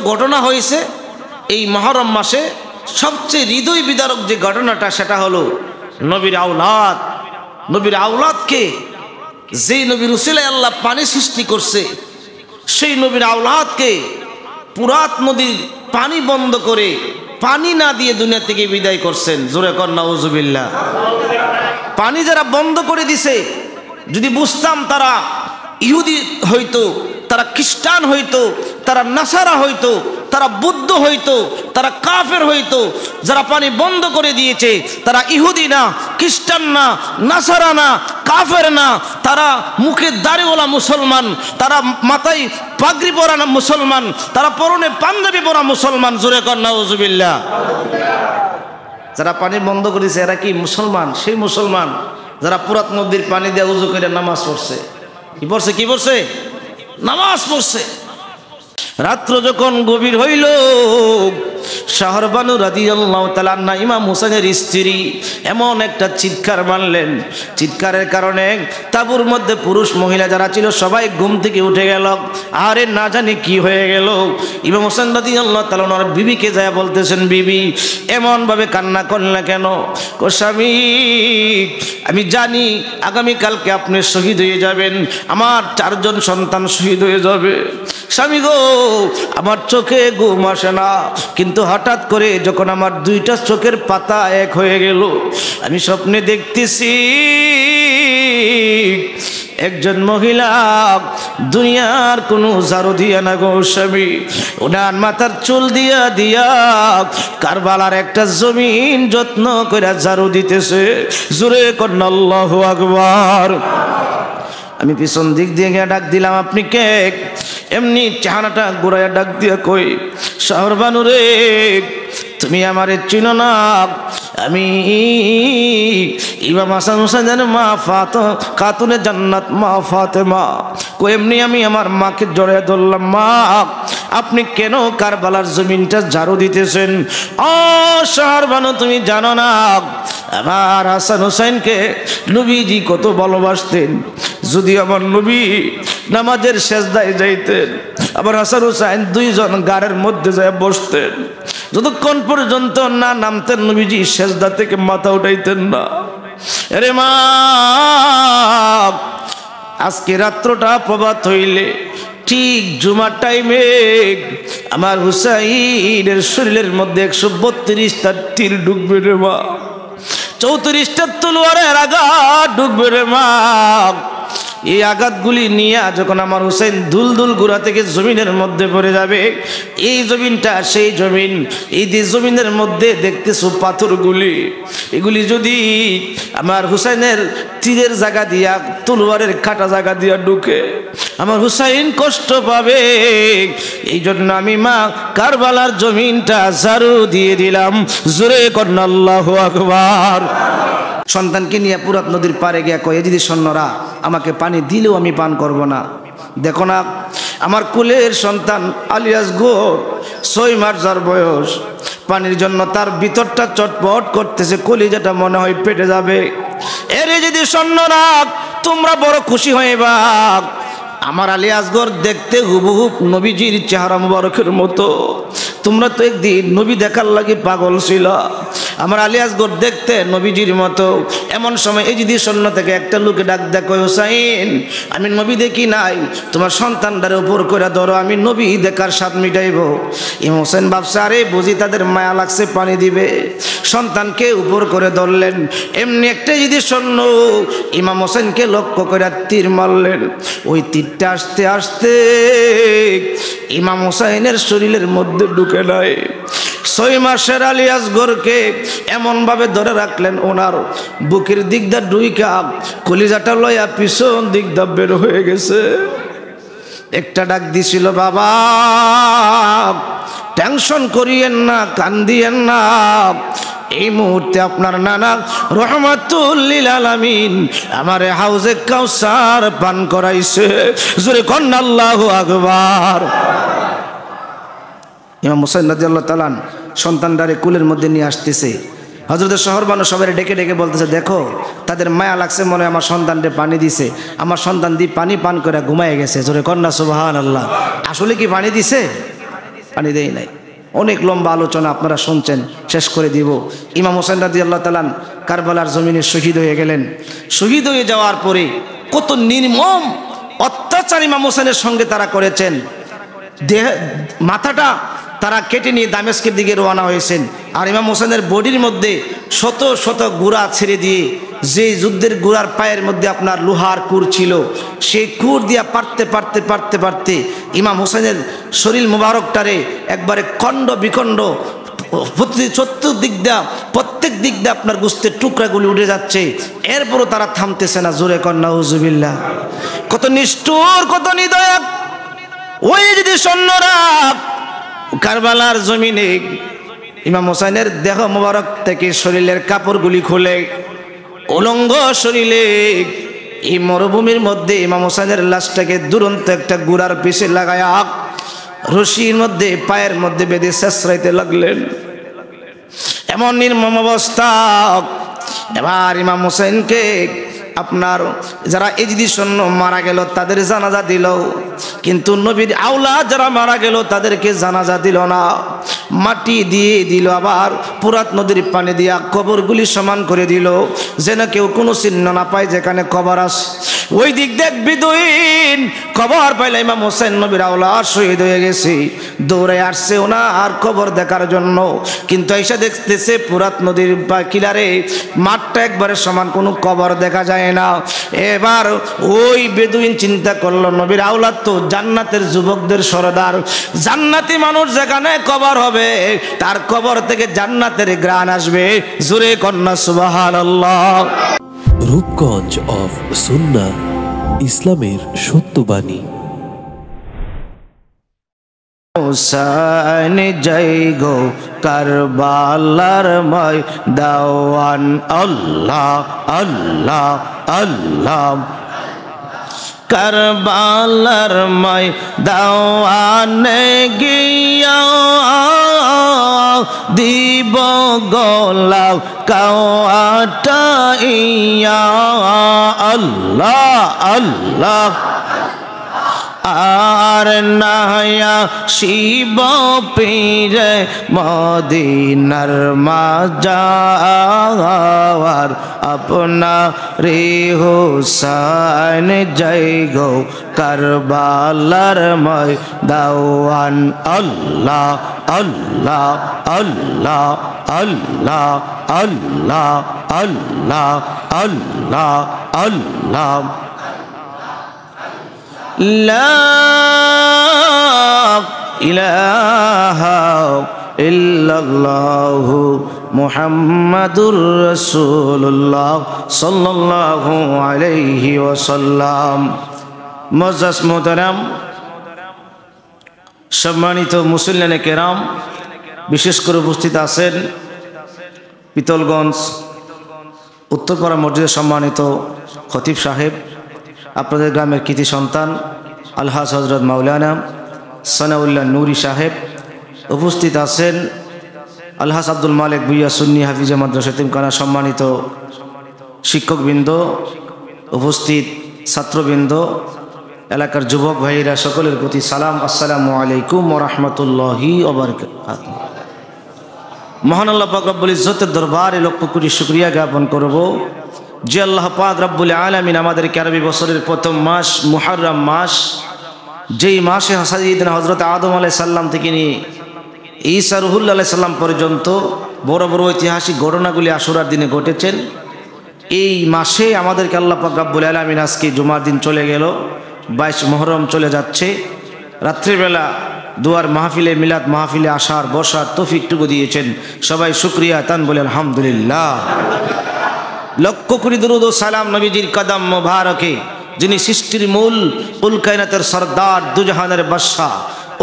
ঘটনা হয়েছে এই মুহররম মাসে। সবচেয়ে হৃদয় বিদারক যে ঘটনাটা সেটা হলো নবীর আওলাদ। নবীর আওলাদকে যেই নবীর উসিলায় আল্লাহ পানি সৃষ্টি করছে, সেই নবীর আওলাদকে পুরাত নদীর পানি বন্ধ করে পানি না দিয়ে দুনিয়া থেকে বিদায় করছেন। জোরে কর নাউজুবিল্লাহ। পানি যারা বন্ধ করে দিছে, যদি বুঝতাম তারা ইহুদি হইতো, তারা খ্রিস্টান হইতো, তারা নাসারা হইতো, তারা বুদ্ধ হইতো, তারা কাফের হইতো। যারা পানি বন্ধ করে দিয়েছে তারা ইহুদি না, খ্রিস্টান না, নাসারা না, কাফের না, তারা মুখে দাড়িওয়ালা মুসলমান, তারা মাথায় পাগড়ি পরা না মুসলমান, তারা পরনে পাঞ্জাবি পরা মুসলমান। জোরে কর নাউজুবিল্লাহ। যারা পানি বন্ধ করেছে এরা কি মুসলমান? সেই মুসলমান যারা পুরাত নদীর পানি দিয়ে উযু করে নামাজ পড়ছে। কি পড়ছে? কি পড়ছে? নামাজ পড়ছে। রাত্র যখন গভীর হইল, শাহরবানু রাদিয়াল্লাহু তাআলা আনহা ইমাম হোসেনের স্ত্রী এমন একটা চিৎকার মারলেন, চিৎকারের কারণে তাঁবুর মধ্যে পুরুষ মহিলা যারা ছিল সবাই ঘুম থেকে উঠে গেল। আরে না জানি কি হয়ে গেল। ইমাম হোসেন রাদিয়াল্লাহু তাআলা ওনার বিবিকে যায় বলতেছেন, বিবি এমন ভাবে কান্না করলে কেন? কো স্বামী, আমি জানি আগামীকালকে আপনি শহীদ হয়ে যাবেন, আমার 4 জন সন্তান শহীদ হয়ে যাবে। স্বামী গো, আমার চোখে ঘুম আসে না, কিন্তু হঠাৎ করে যখন আমার 2টা চোখের পাতা এক হয়ে গেল, আমি স্বপ্নে দেখতেছি একজন মহিলা দুনিয়ার কোনো ঝাড়ু দিয়া না গো স্বামী, ওনার মাথার চুল দিয়া দিয়া কারবালার একটা জমিন যত্ন করে ঝাড়ু দিতেছে। জোরে করেন আল্লাহু আকবার। আমি পিছন দিক দিয়ে গিয়ে ডাক দিলাম, আপনি কে? এমনি চেহারাটা ঘুরাইয়া ডাক দিয়া কই, শাহরবানু রে, তুমি আমারে চিনো না? আমি ইমাম হাসান হোসেনের মা খাতুনে জান্নাত মা ফাতেমা। কই এমনি আমি আমার মাকে জড়িয়ে ধরলাম, মা আপনি কেন কারবালার জমিনটা ঝাড়ু দিতেছেন? ও শাহরবানু, তুমি জানো না আমার হাসান হোসেনকে নবীজি কত ভালোবাসতেন। যদি আমার নবী নামাজের সেজদায় যাইতেন, আবার হাসান হোসেন 2 জন গাড়ের মধ্যে যায় বসতেন, যতক্ষণ পর্যন্ত না নামতেন নবীজি সেজদা থেকে মাথা উঠাইতেন না। আরে মা, আজকে রাত্রটা প্রভাত হইলে ঠিক জুমার টাইমে আমার হুসাইনের শরীরের মধ্যে 132টা তীর ঢুকবে রে মা, 34টা তলোয়ারের আঘাত ঢুকবে রে মা। এই আঘাতগুলি নিয়ে যখন আমার হুসাইন দুলদুল গুড়া থেকে জমিনের মধ্যে পড়ে যাবে, এই জমিনটা সেই জমিন, এই যে জমিনের মধ্যে দেখতেছো পাথরগুলি, এগুলি যদি আমার হুসাইনের তীরের জায়গা দিয়া তলোয়ারের কাটা জায়গা দিয়া ঢুকে, আমার হুসাইন কষ্ট পাবে। এই জন্য আমি মা কারবালার জমিনটা ঝাড়ু দিয়ে দিলাম। জোরে করেন আল্লাহু আকবার। সন্তানকে নিয়ে পুরাত নদীর পাড়ে গিয়া কয়ে, যদি সৈন্যরা আমাকে পানি দিলেও আমি পান করব না। দেখো না আমার কুলের সন্তান আলিয়াস গোর 6 মাস যার বয়স, পানির জন্য তার ভিতরটা চটপট করতেছে, কলিজাটা মনে হয় পেটে যাবে। এরে যদি সৈন্যরা তোমরা বড় খুশি হইবা, আমার আলী আসগর দেখতে হুবহুব নবীজির চেহারা মুবারকের মতো। তোমরা তো একদিন নবী দেখার লাগে পাগল ছিল, আমার আলী আসগর দেখতে নবীজির মতো। এমন সময় এই যদি সৈন্য থেকে একটা লোকে ডাক দেখো, হুসাইন আমি নবী দেখি নাই, তোমার সন্তানটারে উপর করে ধরো, আমি নবী দেখার স্বাদ মিটাইব। ইমাম হোসেন ভাবছে আরে বুঝি তাদের মায়া লাগছে পানি দিবে, সন্তানকে উপর করে ধরলেন। এমনি একটা যদি সৈন্য ইমাম হোসেনকে লক্ষ্য করে তীর মারলেন। ওই তীরটা আসতে আসতে ইমাম হোসেনের শরীরের মধ্যে ঢুকে নাই। 6 মাসের আলী আসগরকে এমন ভাবে ধরে রাখলেন, ওনার বুকের দিক দা ডুইকা কলিজাটা লয়া পিছন দিক দা বের হয়ে গেছে। একটা ডাক দিছিল, বাবা টেনশন করিয়েন না, কান্দিয়েন না, এই মুহূর্তে আপনার নানা রহমাতুল লিল আলামিন আমারে হাউজে কাউসার পান করাইছে। জোরে কোন আল্লাহু আকবার। ইমাম হোসেন রাদিয়াল্লাহু তাআলা সন্তানটারে কুলের মধ্যে নিয়ে আসতেছে। হযরত শাহরবানু সবাই ডেকে ডেকে বলতেছে, দেখো তাদের মায়া লাগছে, মনে আমার সন্তানকে পানি দিছে, আমার সন্তান দি পানি পান করে ঘুমায় গেছে। জোরে কন্যা সুবহানাল্লাহ। আসলে কি পানি দিছে? পানি দেই নাই। অনেক লম্বা আলোচনা আপনারা শুনছেন, শেষ করে দিব। ইমাম হোসেন রাদিয়াল্লাহু তাআলা কারবালার জমিনে শহীদ হয়ে গেলেন। শহীদ হয়ে যাওয়ার পরে কত নির্মম অত্যাচার ইমাম হোসেনের সঙ্গে তারা করেছেন। মাথাটা তারা কেটে নিয়ে দামেস্কের দিকে রওনা হয়েছেন। আর ইমাম হোসেনের বডির মধ্যে শত শত গুড়া ছেড়ে দিয়ে, যে যুদ্ধের গুড়ার পায়ের মধ্যে আপনার লোহার কুর ছিল, সেই কুর দিয়া পারতে পারতে পারতে পারতে ইমাম হোসেনের শরীর মুবারকটারে একবারে খণ্ড বিখণ্ড, চতুর্দিক দিয়া প্রত্যেক দিক দিয়ে আপনার গোস্তের টুকরাগুলি উঠে যাচ্ছে। এরপরও তারা থামতেছে না। জোরে কর নাউজুবিল্লাহ। কত নিষ্ঠুর, কত নির্দয় ওই যদি সৈন্যরা কারবালার জমিনে ইমাম হোসেনের দেহ মোবারক থেকে শরীরের কাপড়গুলি খুলে উলঙ্গ শরীরে এই মরুভূমির মধ্যে ইমাম হোসেনের লাশটাকে দুরন্ত একটা গুড়ার পিছে লাগায়া রশির মধ্যে পায়ের মধ্যে বেঁধে শেষরাইতে লাগলেন। এমন নির্মম অবস্থা। এবার ইমাম হোসেনকে আপনার যারা ইজদি সৈন্য মারা গেল তাদের জানাজা দিল, কিন্তু নবীর আওলাদ যারা মারা গেল তাদেরকে জানাজা দিল না। মাটি দিয়ে দিল, আবার পুরাত নদীর পানি দিয়া কবরগুলি সমান করে দিল, যেন কেউ কোনো চিহ্ন না পায় যেখানে কবর আছে। ওই দিক দেখ বিদুইন কবর পাইলে ইমাম হোসেন নবীর আওলাদ শহীদ হয়ে গেছে, দৌড়ে আসছে ওনার কবর দেখার জন্য। কিন্তু এসে দেখতেছে পুরাত নদীর কিনারে মাঠটা একবারে সমান, কোনো কবর দেখা যায় না। এবার ওই বেদুইন চিন্তা করলো, নবীর আওলাদ তো জান্নাতের যুবকদের সরদার, জান্নাতি মানুষ যেখানে কবর হবে তার কবর থেকে জান্নাতের ঘ্রাণ আসবে। জোরে কন্যা সুবহানাল্লাহ। রূপগঞ্জ অফ সুন্নাহ, ইসলামের সত্যবাণী। হোসেন জয় গো কারবালার ময়দান, আল্লাহ আল্লাহ আল্লাহ। কারবালার ময়দানে গিয়া দিব গোলাপ কাওয়াটাইয়া, আল্লাহ আল্লাহ। আর নায়া শিব পীরে মদিনার মাজার, আপনা রে হোসেন জয় গো কারবালার ময়দান, আল্লাহ আল্লাহ আল্লাহ আল্লাহ আল্লাহ আল্লাহ আল্লাহ আল্লাহ। লা ইলাহা ইল্লাল্লাহু মুহাম্মাদুর রাসূলুল্লাহ সাল্লাল্লাহু আলাইহি ওয়াসাল্লাম। মুআজ্জাজ মুহতারাম, সম্মানিত মুসল্লিয়ানে কেরাম, বিশেষ করে উপস্থিত আছেন পিতলগঞ্জ উত্তরপাড়া মসজিদের সম্মানিত খতিব সাহেব, আপনাদের গ্রামের কৃতি সন্তান আলহাজ হজরত মাওলানা সানাউল্লাহ নুরি সাহেব, উপস্থিত আছেন আলহাজ আব্দুল মালিক ভুইয়া সুন্নি হাফিজা মাদ্রাসা এতিমখানা সম্মানিত শিক্ষকবৃন্দ, উপস্থিত ছাত্রবৃন্দ, এলাকার যুবক ভাইয়েরা, সকলের প্রতি সালাম, আসসালামু আলাইকুম ওয়া রাহমাতুল্লাহি ওয়া বারাকাতুহু। মহান আল্লাহ পাক রব্বুল ইজ্জতের দরবারে লক্ষ কোটি শুকরিয়া জ্ঞাপন করব যে আল্লাহ পাক রব্বুল আলামিন আমাদেরকে আরবি বছরের প্রথম মাস মুহররম মাস, যেই মাসে সাইয়্যিদনা হযরত আদম আলাইহিস সালাম থেকে নিয়ে ঈসা রুহুল্লাহ আলাইহিস সালাম পর্যন্ত বড় বড় ঐতিহাসিক ঘটনাগুলি আশুরার দিনে ঘটেছেন, এই মাসে আমাদেরকে আল্লাহ পাক রব্বুল আলামিন আজকে জুমার দিন চলে গেল, 22 মুহররম চলে যাচ্ছে। রাত্রিবেলা দুয়ার মাহফিলে, মিলাদ মাহফিলে আসার বসার তৌফিকটুকু দিয়েছেন, সবাই শুকরিয়া তান বলে আলহামদুলিল্লাহ। লক্ষ কোটি দরুদ ও সালাম নবীজির কদম মোবারকে, যিনি সৃষ্টির মূল, কুল কায়নাতের সরদার, দুজাহানের বাদশাহ,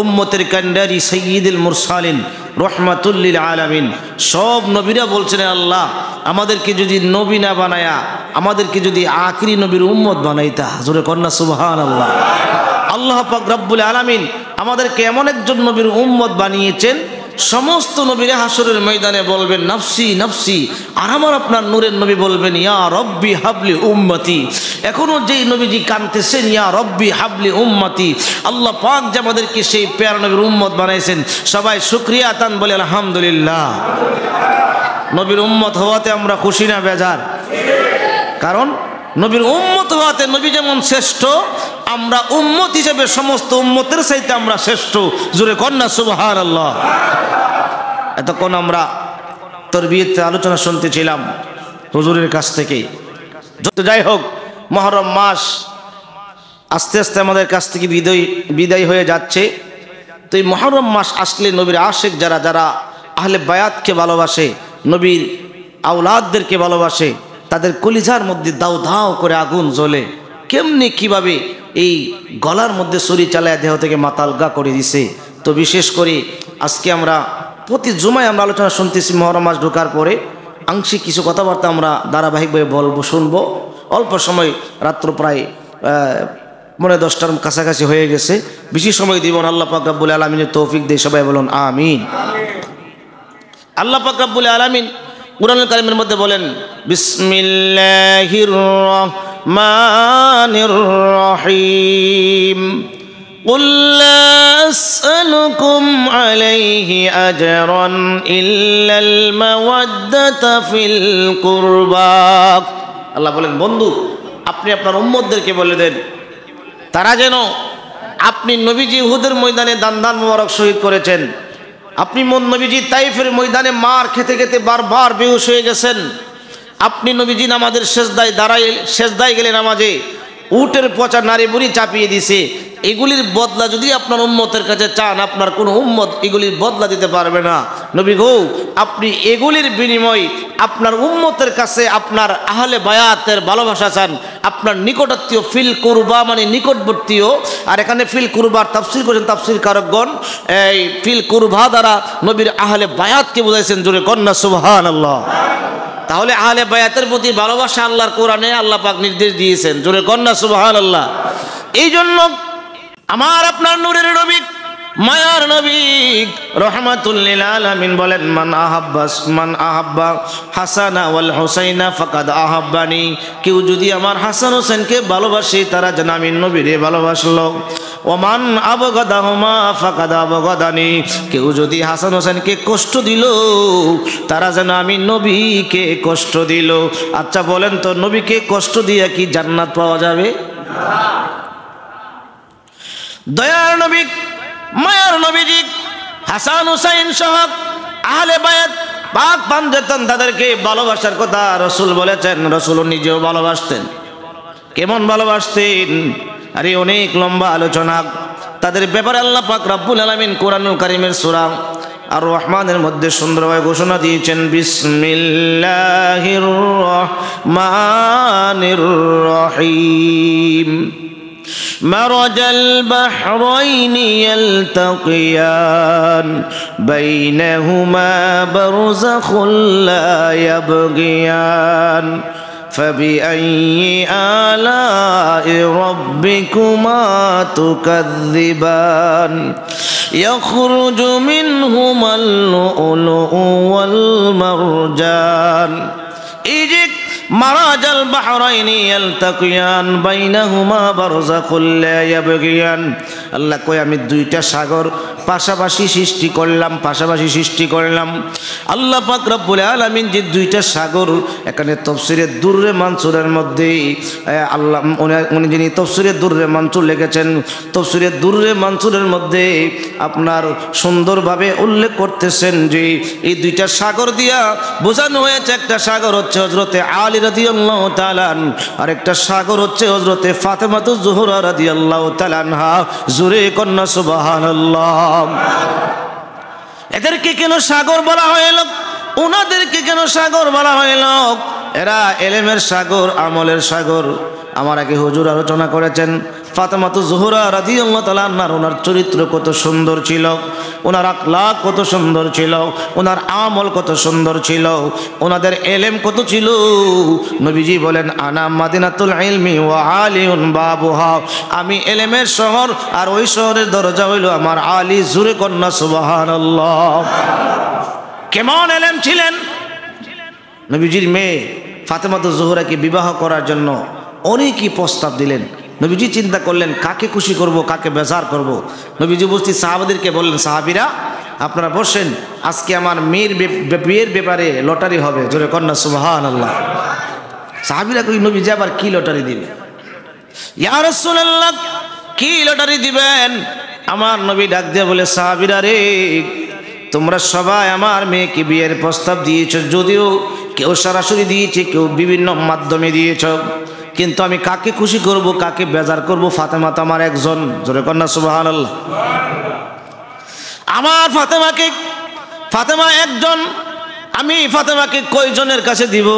উম্মতের কান্ডারি, সাইয়্যিদুল মুরসালিন, রহমাতুল লিল আলামিন। সব নবীরা বলছেন, আল্লাহ আমাদেরকে যদি নবী না বানায়া, আমাদেরকে যদি আখিরি নবীর উম্মত বানাইতা। জোরে কন্যা সুবহানাল্লাহ। আল্লাহ পাক রব্বুল আলামিন আমাদেরকে এমন একজন নবীর উম্মত বানিয়েছেন, সমস্ত নবীরা হাসরের ময়দানে বলবেন নাফসি নাফসি, আর আমার আপনার নূরের নবী বলবেন ইয়া রব্বি হাবলি উম্মতি। এখনো যেই নবীজি কাঁদতেছেন ইয়া রব্বি হাবলি উম্মতি, আল্লাহ পাক যে আমাদেরকে সেই প্যারা নবীর উম্মত বানাইছেন, সবাই শুকরিয়া তান বলে আলহামদুলিল্লাহ। নবীর উম্মত হওয়াতে আমরা খুশি না বেজার? কারণ নবীর উম্মত হওয়াতে নবী যেমন শ্রেষ্ঠ, আমরা উম্মত হিসেবে সমস্ত উম্মতের চাইতে আমরা শ্রেষ্ঠ। জোরে কন্যা সুবহানাল্লাহ। এতক্ষণ আমরা তারবিয়তের আলোচনা শুনতেছিলাম হুজুরের কাছ থেকে। যাই হোক, মুহররম মাস আস্তে আস্তে আমাদের কাছ থেকে বিদায় হয়ে যাচ্ছে। তো এই মুহররম মাস আসলে নবীর আশিক যারা যারা আহলে বায়াতকে ভালোবাসে, নবীর আওলাদদেরকে ভালোবাসে, তাদের কলিজার মধ্যে দাও দাও করে আগুন জ্বলে। কেমনি কিভাবে এই গলার মধ্যে ছুরি চালায় দেহ থেকে মাতালগা করে দিছে। তো বিশেষ করে আজকে আমরা প্রতি জুমায় আমরা আলোচনা শুনতেছি মুহররম মাস ঢোকার পরে আংশিক কিছু কথাবার্তা আমরা ধারাবাহিকভাবে বলবো, শুনবো। অল্প সময়, রাত্র প্রায় 10টার কাছাকাছি হয়ে গেছে, বেশি সময় দিব না। আল্লাহ পাক রব্বুল আলামিনের তৌফিক দিয়ে সবাই বলুন আমিন। আল্লাহ পাক রব্বুল আলামিন কুরআনুল কারীমের মধ্যে বলেন বিসমিল্লাহির রহমানির রহিম قل لا أسألكم عليه أجرا إلا المودة في القربى। আল্লাহ বলেন বন্ধু, আপনি আপনার উম্মতদেরকে বলে দেন তারা যেন আপনি নবীজি উহুদের ময়দানে দান মোবারক শহীদ করেছেন, আপনি নবীজি তাইফের ময়দানে মার খেতে খেতে বারবার বেহুশ হয়ে গেছেন, আপনি নবীজি নামাজের সেজদায় গেলে নামাজে উটের পচা নারী বুড়ি চাপিয়ে দিছে, এগুলির বদলা যদি আপনার উম্মতের কাছে চান, আপনার কোনো উম্মত এগুলির বদলা দিতে পারবে না। নবী গো, আপনি এগুলির বিনিময় আপনার উম্মতের কাছে আপনার আহলে বায়াতের ভালোবাসা চান, আপনার নিকটাত্মীয় ফিল কুরবা মানে নিকটবর্তীয়। আর এখানে ফিল কুরবার তাফসীর করেছেন তাফসীর কারকগণ, এই ফিল কুরবা দ্বারা নবীর আহলে বায়াতকে বুঝাইছেন। জোরে কন্যা সুবহানাল্লাহ। তাহলে আহলে বায়াতের প্রতি ভালোবাসা আল্লাহর কোরআনে আল্লাহ পাক নির্দেশ দিয়েছেন। জোরে কন্যা সুবহানাল্লাহ। এই জন্য আমার আপনার নূরের নবী, মায়ার নবী রাহমাতুল লিল আলামিন বলেন মান আহাব্বা হাসানা ওয়াল হুসাইনা ফাকাদ আহাব্বানি। কেউ যদি আমার হাসান হোসেনকে ভালোবাসে তারা যেন আমি নবীরে ভালোবাসলো। ওমান আবগাদাহুমা ফাকাদ আবগাদানি। কেউ যদি হাসান হোসেনকে কষ্ট দিল তারা যেন আমি নবীকে কষ্ট দিল। আচ্ছা বলেন তো, নবীকে কষ্ট দিয়ে কি জান্নাত পাওয়া যাবে? দয়ার নবী, মায়ার নবীজি হাসান হুসাইন সহ আহলে বায়াত পাক পাঞ্জাতন তাদেরকে ভালোবাসার কথা রাসূল বলেছেন। রাসূল নিজেও ভালোবাসতেন। কেমন ভালোবাসতেন? আরে অনেক লম্বা আলোচনা তাদের ব্যাপারে আল্লাহ পাক রব্বুল আলামিন কোরআনুল কারীমের সূরা আর রহমানের মধ্যে সুন্দরভাবে ঘোষণা দিয়েছেন বিসমিল্লাহির রহমানির রহিম। مرج البحرين يلتقيان بينهما برزخ لا يبغيان فبأي آلاء ربكما تكذبان يخرج منهما اللؤلؤ والمرجان মারাজাল বাহরাইনি ইয়ালতাকিয়ান বাইনাহুমা বারযাখুল লা ইয়াবগিয়ান। আল্লাহ কয় আমি দুইটা সাগর পাশাপাশি সৃষ্টি করলাম। আল্লাহ পাক রব্বুল আলামিন যে দুইটা সাগর, এখানে তাফসীরে দুররে মানসুরের মধ্যে আল্লাহ উনি যিনি তাফসীরে দুররে মানসুর লিখেছেন, তাফসীরে দুররে মানসুরের মধ্যে আপনার সুন্দরভাবে উল্লেখ করতেছেন যে এই দুইটা সাগর দিয়া বোঝানো হয়েছে, একটা সাগর হচ্ছে হযরতে আলী রাদিয়াল্লাহু তাআলা আর একটা সাগর হচ্ছে হযরতে ফাতেমাতুজ জোহরা রাদিয়াল্লাহু তাআলা আনহা। জোরে কন্যা সুবহানাল্লাহ। এদেরকে কেন সাগর বলা হইল? ওনাদেরকে কেন সাগর বলা হইল? এরা এলেমের সাগর, আমলের সাগর। আমার আগে হুজুর আলোচনা করেছেন ফাতেমাতু জোহরা রাদিয়াল্লাহু তাআলা আনহার ওনার চরিত্র কত সুন্দর ছিল, ওনার আখলাক কত সুন্দর ছিল, ওনার আমল কত সুন্দর ছিল, ওনাদের এলেম কত ছিল। নবীজি বলেন আনা মাদিনাতুল ইলমি ওয়া আলিউন বাবুহা, আমি এলেমের শহর আর ওই শহরের দরজা হইল আমার আলী। জোরে কন্যা সুবহানাল্লাহ। কেমন এলেম ছিলেন নবীজির মেয়ে ফাতেমাতু জোহরাকে বিবাহ করার জন্য অনেকই প্রস্তাব দিলেন। নবীজি চিন্তা করলেন কাকে খুশি করব, কাকে বেজার করব। নবীজি উপস্থিত সাহাবাদেরকে বললেন, সাহাবীরা আপনারা বসেন, আজকে আমার মেয়ের বিয়ের ব্যাপারে লটারি হবে। জোরে কন্যা সুবহানাল্লাহ। সাহাবীরা কই নবীজি আবার কি লটারি দিবে? ইয়া রাসূলুল্লাহ কি লটারি দিবেন? আমার নবী ডাক দিয়ে বলে, সাহাবীরা রে, তোমরা সবাই আমার মেয়েকে বিয়ের প্রস্তাব দিয়েছ, যদিও কেউ সরাসরি দিয়েছে, কেউ বিভিন্ন মাধ্যমে দিয়েছ, কিন্তু আমি কাকে খুশি করব, কাকে বেজার করব? ফাতেমা তো আমার একজন। জোরে কন্যা সুবহানাল্লাহ। আমার ফাতেমা একজন, আমি ফাতেমাকে কয়জনের কাছে দিব?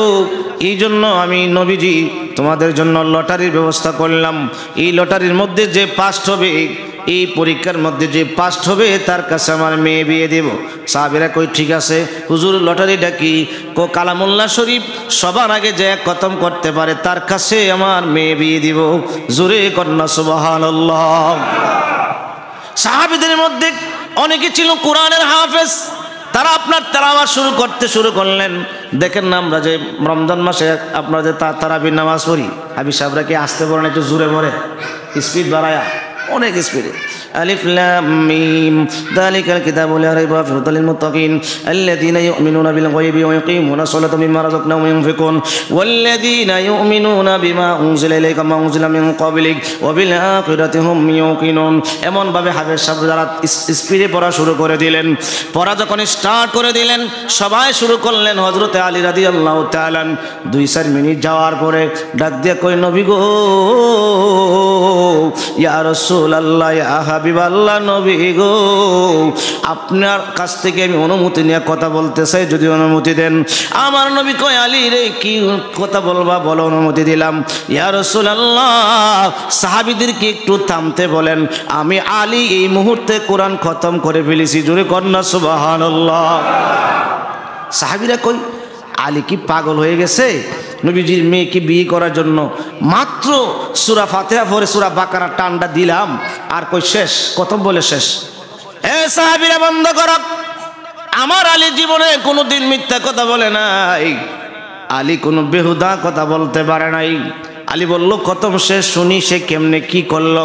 এই জন্য আমি নবীজি তোমাদের জন্য লটারির ব্যবস্থা করলাম। এই লটারির মধ্যে যে পাস্ট হবে, এই পরীক্ষার মধ্যে যে পাস্ট হবে তার কাছে আমার মেয়ে বিয়ে দেব। সাহাবীরা কই ঠিক আছে হুজুর, লটারিটা কি? কো কালামুল্লাহ শরীফ সবার আগে যে খতম করতে পারে তার কাছে আমার মেয়ে বিয়ে দিব। জোরে কন্যা সুবহানাল্লাহ। সাহাবীদের মধ্যে অনেকে ছিল কোরআনের হাফেজ, তারা আপনার তেলাওয়াত শুরু করলেন। দেখেন না আমরা যে রমজান মাসে আপনারা যে তারাবির নামাজ পড়ি, হাবিব সাহেবরা কি আসতে পারেন একটু জোরে পড়ে, স্পিড বাড়ায়া, অনেক স্পিডে। আলিফ লাম মিম যালিকাল কিতাবু লা রাইবা ফিহি হুদাল লিল মুত্তাকিন আল্লাযীনা ইউমিনুনা বিল গায়বি ওয়া ইয়াকিমুনা সালাতা মিম্মা রাযাকনাহুম ইউনফিকুন ওয়াল্লাযীনা ইউমিনুনা বিমা উনজিলা ইলাইকা ওয়া উনজিলা মিন ক্বাবলিক ওয়া বিল আখিরাতি হুম ইউকিনুন। এমন ভাবে হাফেজ সাহেব যারা স্পিডে পড়া শুরু করে দিলেন, পড়া যখন স্টার্ট করে দিলেন সবাই শুরু করলেন। হযরতে আলী রাদিয়াল্লাহু তাআলা 2-4 মিনিট যাওয়ার পরে ডাক দিয়ে কই, নবী গো, ইয়া রাসূলুল্লাহ, ইয়া হাবিবাল্লাহ, নবী গো, আপনার কাছ থেকে আমি অনুমতি নিয়ে কথা বলতে চাই, যদি অনুমতি দেন। আমার নবী কয়, আলী রে, কি কথা বলবা বলো, অনুমতি দিলাম। ইয়া রাসূলুল্লাহ, সাহাবীদেরকে একটু থামতে বলেন, আমি আলী এই মুহূর্তে কোরআন খতম করে ফেলেছি। জোরে কন্যা সুবহানাল্লাহ। সাহাবীরা কই, আলী কি পাগল হয়ে গেছে? নবীজির মেয়েকে বিয়ে করার জন্য মাত্র সূরা ফাতিহা পড়ে সূরা বাকারা টান্ডা দিলাম, আর কই শেষ, খতম বলে শেষ। এ সাহাবীরা বন্ধ করো, আমার আলী জীবনে কোনোদিন মিথ্যা কথা বলে নাই, আলী কোনো বেহুদা কথা বলতে পারে নাই। আলী বলল খতম শেষ, শুনি সে কেমনে কি করল।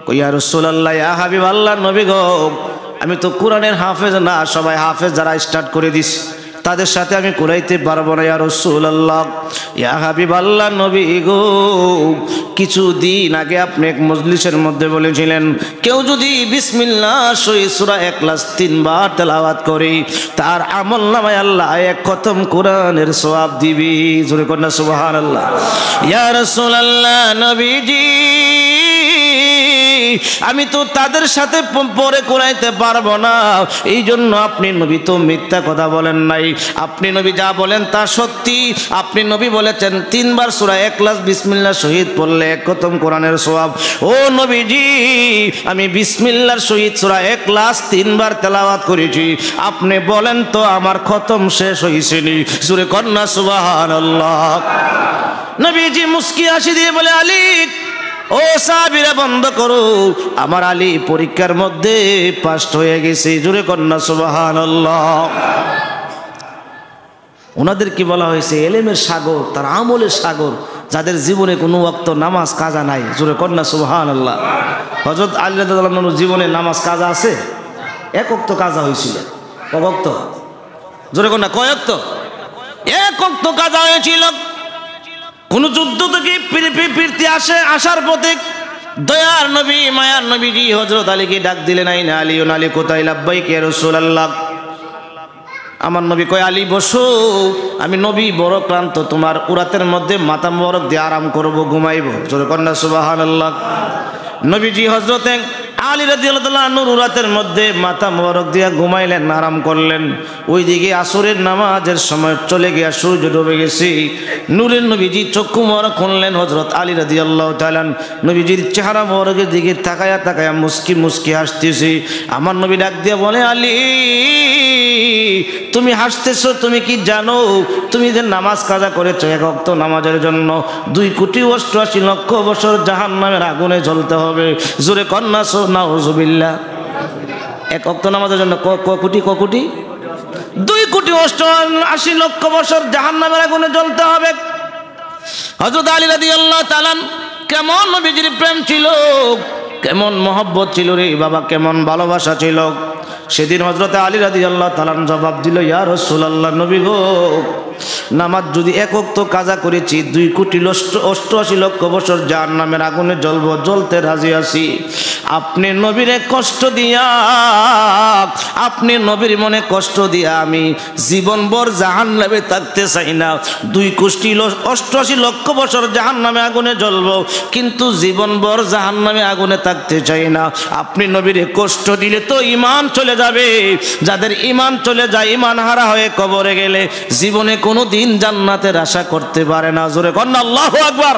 কই, ইয়া রাসূলুল্লাহ, ইয়া হাবিবাল্লাহ, নবী গো, আমি তো কোরআনের হাফেজ না, সবাই হাফেজ যারা স্টার্ট করে দিস তাদের সাথে আমি কুরাইতে পারবো না। ইয়া রাসূলুল্লাহ, ইয়া হাবিবাল্লাহ, নবী গো, কিছুদিন আগে আপনি এক মজলিসের মধ্যে বলেছিলেন কেউ যদি বিসমিল্লাহ সহিত সূরা ইখলাস 3 বার তেলাওয়াত করে তার আমলনামায় আল্লাহ এক খতম কোরআনের সওয়াব দিবে। জোরে কন্যা সুবহানাল্লাহ। ইয়া রাসূলুল্লাহ, নবীজি, আমি তো তাদের সাথে পরে কুরাইতে পারবো না, এই জন্য আপনি নবী তো মিথ্যা কথা বলেন নাই, আপনি নবী যা বলেন তা সত্যি। আপনি নবী বলেছেন 3 বার সূরা ইখলাস বিসমিল্লাহ শহীদ পড়লে এক খতম কোরআনের সওয়াব। ও নবীজি, আমি বিসমিল্লাহর শহীদ সূরা ইখলাস 3 বার তেলাওয়াত করেছি, আপনি বলেন তো আমার খতম শেষ হইছে নি? জোরে কন্যা সুবহানাল্লাহ। নবীজি মুস্কি হাসি দিয়ে বলে, আলী, ও সাহাবীরা বন্ধ করো, আমার আলী পরীক্ষার মধ্যে পাস হয়ে গেছে। জোরে কন্যা সুবহানাল্লাহ। ওনাদেরকে বলা হয়েছে এলেমের সাগর, তার আমলের সাগর, যাদের জীবনে কোনো ওয়াক্ত নামাজ কাজা নাই। জোরে কন্যা সুবহানাল্লাহ। হযরত আলী রাদিয়াল্লাহু আনহু জীবনে নামাজ কাজা আছে? এক ওয়াক্ত কাজা হয়েছিল। কয় ওয়াক্ত? জোরে কন্যা, কয় ওয়াক্ত? এক ওয়াক্ত কাজা হয়েছিল। কোন যুদ্ধ থেকে ফিরতে আসার পথে দয়ার নবী, মায়ার নবীজি হযরত আলীকে ডাক দিলেন, আইনা আলী, আলী কোথায়? লাব্বাইক ইয়া রাসূলুল্লাহ। আমার নবী কয়, আলী বসো, আমি নবী বড় ক্লান্ত, তোমার উরাতের মধ্যে মাথা মোবারক দিয়ে আরাম করব, ঘুমাইব। জোরে কন্যা সুবহানাল্লাহ। নবীজি হযরতে আলী রাদিয়াল্লাহু তাআলা আনহু রাতের মধ্যে মাথা মোবারক দিয়া ঘুমাইলেন, আরাম করলেন। ওইদিকে আসরের নামাজের সময় চলে গিয়া সূর্য ডুবে গেছে। নূরের নবীজি চক্ষু মোবারক খুললেন। হযরত আলী রাদিয়াল্লাহু তাআলা নবীজির চেহারা মোবারকের দিকে তাকায়া তাকায়া মুস্কি মুস্কি হাসতেছে। আমার নবী ডাক দিয়া বলে, আলী তুমি হাসতেছো, তুমি কি জানো তুমি যে নামাজ কাজা করেছো এক ওয়াক্ত নামাজের জন্য 2,88,00,000 বছর জাহান্নামের আগুনে জ্বলতে হবে। জোরে কন্যা নাউজুবিল্লাহ। এক ওয়াক্ত নামাজের জন্য ক কোটি 2,88,00,000 বছর জাহান্নামের আগুনে জ্বলতে হবে। হযরত আলী রাদিয়াল্লাহু তাআলা কেমন নবীজির প্রেম ছিল, কেমন মহব্বত ছিল রে বাবা, কেমন ভালোবাসা ছিল। সেদিন হযরত আলী রাদিয়াল্লাহু তাআলা জবাব দিল, ইয়া রাসূলুল্লাহ, নবী গো, নামাজ যদি এক ওয়াক্ত কাজা করেছি 2,88,00,000 বছর জাহান্নামের আগুনে জ্বলবো, জ্বলতে রাজি আছি। আপনি নবীরে কষ্ট দিয়া, আপনি নবীর মনে কষ্ট দিয়া আমি জীবনভর জাহান্নামে থাকতে চাই না। 2,88,00,000 বছর জাহান্নামে আগুনে জ্বলবো, কিন্তু জীবনভর জাহান্নামে আগুনে থাকতে চাই না। আপনি নবীরে কষ্ট দিলে তো ঈমান চলে যাবে। যাদের ঈমান চলে যায়, ঈমান হারা হয়ে কবরে গেলে জীবনে কোনো দিন জান্নাতের আশা করতে পারে না। জোরে কন্না আল্লাহু আকবার।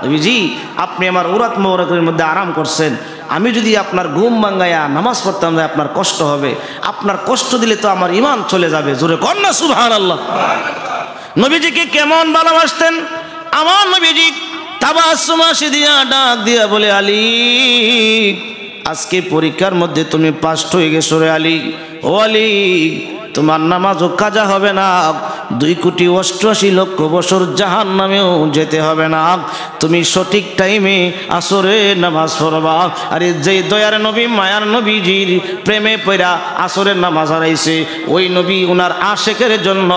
নবীজি আপনি আমার উরাত মোবারকের মধ্যে আরাম করছেন, আমি যদি আপনার ঘুম ভাঙায়া নামাজ পড়তাম না আপনার কষ্ট হবে। আপনার কষ্ট দিলে তো আমার ঈমান চলে যাবে। জোরে কন্না সুবহানাল্লাহ। নবীজিকে কেমন ভালোবাসতেন আমার নবীজি। তাবাসসুম হাসি দিয়া ডাক দিয়া বলে, আলী আজকে পরীক্ষার মধ্যে তুমি পাস হয়ে গেছো রে আলী। ও আলী, তোমার নামাজও কাজা হবে না, 2,88,00,000 বছর জাহান্নামেও যেতে হবে না। তুমি সঠিক টাইমে আসরের নামাজ পড়বা। আরে যে দয়ার নবী মায়ার নবীজির প্রেমে পড়া আসরের নামাজ হারাইছে, ওই নবী ওনার আশেকের জন্য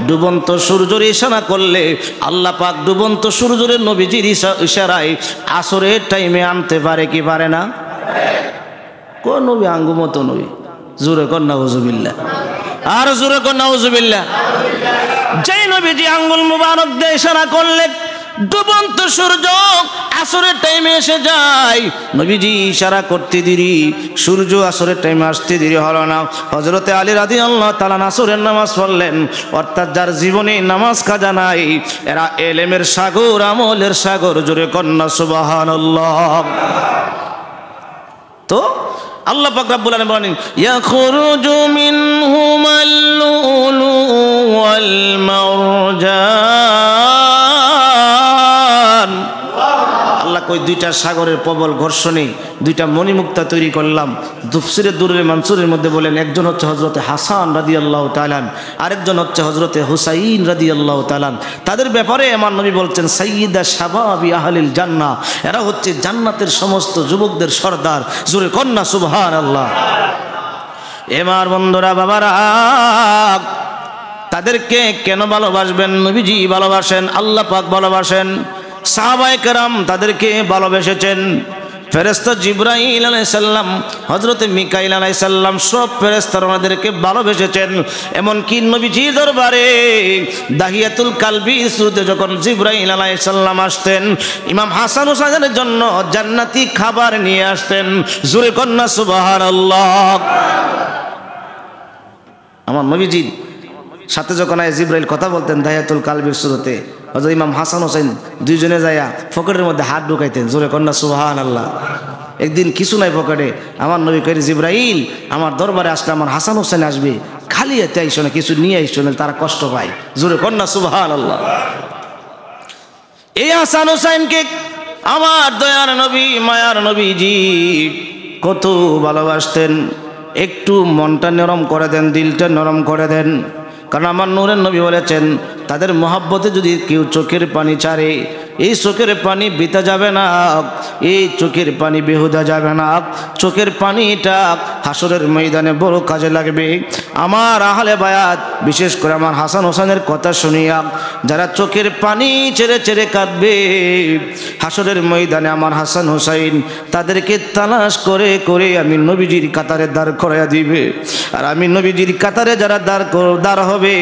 ডুবন্ত সূর্যের ইশারা করলে আল্লাহ পাক ডুবন্ত সূর্যের নবীজির ইশারায় আসরের টাইমে আনতে পারে কি পারে না? কোন নবী আঙ্গুমত নবী? জোরে কর নাউজুবিল্লাহ। আর জোরে কর নাউজুবিল্লাহ। যেই নবীজি আঙ্গুল মুবারক দিয়ে ইশারা করলে ডুবন্ত সূর্য আসরের টাইমে এসে যায়। নবীজি ইশারা করতে দেরি, সূর্য আসরের টাইমে আসতে দেরি হলো না। হযরতে আলী রাদিয়াল্লাহু তাআলা আসরের নামাজ পড়লেন। অর্থাৎ যার জীবনে নামাজ কাজা নাই, এরা এলেমের সাগর, আমলের সাগর। জোরে কর না সুবহানাল্লাহ। তো আল্লাহ পাক রব্বুল আলামিন বলেন, ইয়াখরুজু মিনহুমাল লুলু ওয়াল মারজান। আল্লাহ কই দুইটা সাগরের প্রবল ঘর্ষণে দুইটা মণিমুক্তা তৈরি করলাম। তাফসীরে দুররে মানসুরের মধ্যে বলেন, একজন হচ্ছে হযরতে হাসান রাদিয়াল্লাহু তাআলা, আরেকজন হচ্ছে হযরতে হুসাইন রাদিয়াল্লাহু তাআলা। তাদের ব্যাপারে আমার নবী বলছেন, সাইয়্যিদা শাবাবি আহলিল জান্নাহ, এরা হচ্ছে জান্নাতের সমস্ত যুবকদের সর্দার। জোরে কন্না সুবহানাল্লাহ। এবার বন্ধুরা, বাবারা, তাদেরকে কেন ভালোবাসবেন? নবীজি ভালোবাসেন, আল্লাহ পাক ভালোবাসেন, সাহাবায়ে কেরাম তাদেরকে ভালোবেসেছেন। ফেরেশতা জিবরাইল আলাইহিস সালাম, হযরতে মিকাইল আলাইহিস সালাম, সব ফেরেশতারা ওনাদেরকে ভালোবেসেছেন। এমনকি নবীজি দরবারে দাহিয়াতুল কালবি সুরতে যখন জিবরাইল আলাইহিস সালাম আসতেন, ইমাম হাসান হুসাইনের জন্য জান্নাতি খাবার নিয়ে আসতেন। জোরে কন্না সুবহানাল্লাহ। আমার নবীজির সাথে যখন জিবরাইল কথা বলতেন দাহিয়াতুল কালবির সুরতে, হযরত ইমাম হাসান হোসেন দুইজনে যাইয়া পকেটের মধ্যে হাত ঢুকাইতেন। জোরে কন্যা সুবহানাল্লাহ। একদিন কিছু নাই পকেটে, আমার নবী কইরে, জিবরাইল আমার দরবারে আসলে আমার হাসান হোসেন আসবে, খালি হাতে আইসো না, কিছু নিয়ে আইসো না, তারা কষ্ট পায়। জোরে কন্যা সুবহানাল্লাহ। এই হাসান হোসেনকে আমার দয়ার নবী মায়ার নবীজি কত ভালোবাসতেন। একটু মনটা নরম করে দেন, দিলটা নরম করে দেন। কারণ আমার নূরের নবী বলেছেন, তাদের মহব্বতে যদি কেউ চোখের পানি ছাড়ে, এই চোখের পানি বৃথা যাবে না, এই চোখের পানি বেহুদা যাবে না। চোখের পানিটা হাসরের ময়দানে বড় কাজে লাগবে। আমার আহলে বায়াত, বিশেষ করে আমার হাসান হোসেনের কথা শুনিয়া যারা চোখের পানি ছেড়ে ছেড়ে কাঁদবে, হাসরের ময়দানে আমার হাসান হোসাইন তাদেরকে তালাশ করে করে আমি নবীজির কাতারে দাঁড় করাইয়া দিবে। আর আমি নবীজির কাতারে যারা দাঁড় হবে,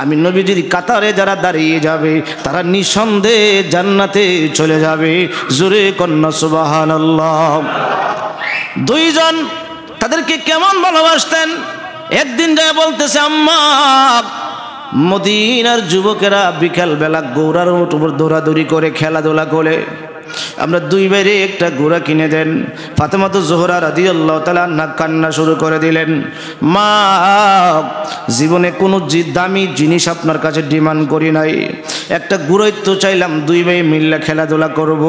আমি নবীজির কাতারে যারা দাঁড়িয়ে যাবে, তারা নিঃসন্দেহে জান্নাতে চলে যাবে। জোরে কন্যা সুবহানাল্লাহ। দুইজন তাদেরকে কেমন ভালোবাসতেন। একদিন যায় বলতেছে, আম্মা, মদিনার যুবকেরা বিকাল বেলা ঘোড়ার উপর দৌড়াদৌড়ি করে খেলাধুলা করে, আমরা দুই বাইরে একটা ঘোড়া কিনে দেন। ফাতেমা জোহরা রাদিয়াল্লাহু তাআলা আনহা কান্না শুরু করে দিলেন, মা, জীবনে কোনো দামি জিনিস আপনার কাছে ডিমান্ড করি নাই, একটা ঘোড়াই তো চাইলাম, দুই ভাই মিল্লা খেলাধুলা করব।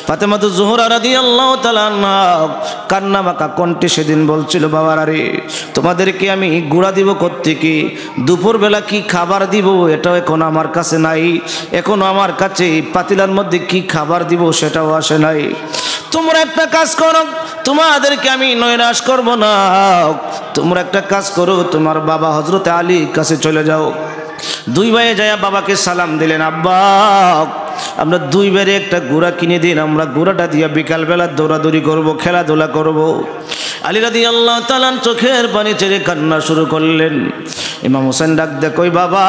ফাতেমা জোহরা রাদিয়াল্লাহু তাআলা আনহা কান্না মাখা কণ্ঠে সেদিন বলছিল, বাবারা রে, তোমাদেরকে আমি ঘোড়া দিব কোত্থেকে, দুপুরবেলা কি খাবার দিব এটাও এখন আমার কাছে নাই, এখনো আমার কাছে পাতিলার মধ্যে কি খাবার দিব সেটাও আসে নাই। তোমরা একটা কাজ করো, তোমাদেরকে আমি নৈরাশ করব না, তোমরা একটা কাজ করো, তোমার বাবা হযরতে আলীর কাছে চলে যাও। দুই ভাই যায় বাবাকে সালাম দিলেন, আব্বা, আমরা দুই ভাইরে একটা ঘোড়া কিনে দিন, আমরা ঘোড়াটা দিয়ে বিকালবেলা দৌড়াদৌড়ি করব, খেলাধুলা করব। আলী রাদিয়াল্লাহু তাআলা চোখের পানি ছেড়ে কান্না শুরু করলেন। ইমাম হোসেন ডাক দে কই, বাবা,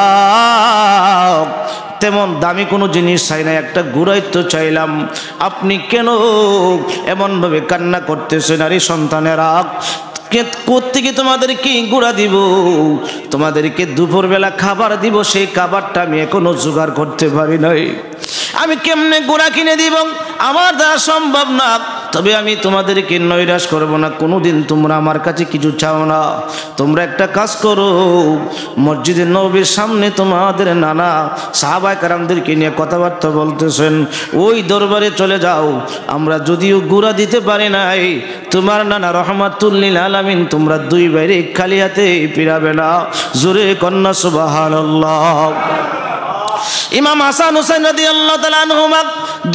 তেমন দামি কোনো জিনিস চাই না, একটা ঘোড়াই তো চাইলাম, আপনি কেন এমনভাবে কান্না করতেছেন? আরে সন্তানেরা, কোত্থেকে তোমাদেরকে ঘোড়া দিব, তোমাদেরকে দুপুরবেলা খাবার দিব, সেই খাবারটা আমি এখনো জোগাড় করতে পারি নাই, আমি কেমনে ঘোড়া কিনে দিব? আমার দ্বারা সম্ভব না। তবে আমি তোমাদেরকে নৈরাশ করব না, কোনোদিন তোমরা আমার কাছে কিছু চাও না। তোমরা একটা কাজ করো, মসজিদে নববীর সামনে তোমাদের নানা সাহাবায়ে কেরামদেরকে নিয়ে কথাবার্তা বলতেছেন, ওই দরবারে চলে যাও। আমরা যদিও ঘোড়া দিতে পারি নাই, তোমার নানা রহমাতুল লিল আলামিন তোমরা দুই বাইরে খালি হাতে ফিরাবে না। জোরে কন্যা সুবহানাল্লাহ। ইমাম হাসান হুসাইন রাদিয়াল্লাহু তাআলা আনহুমা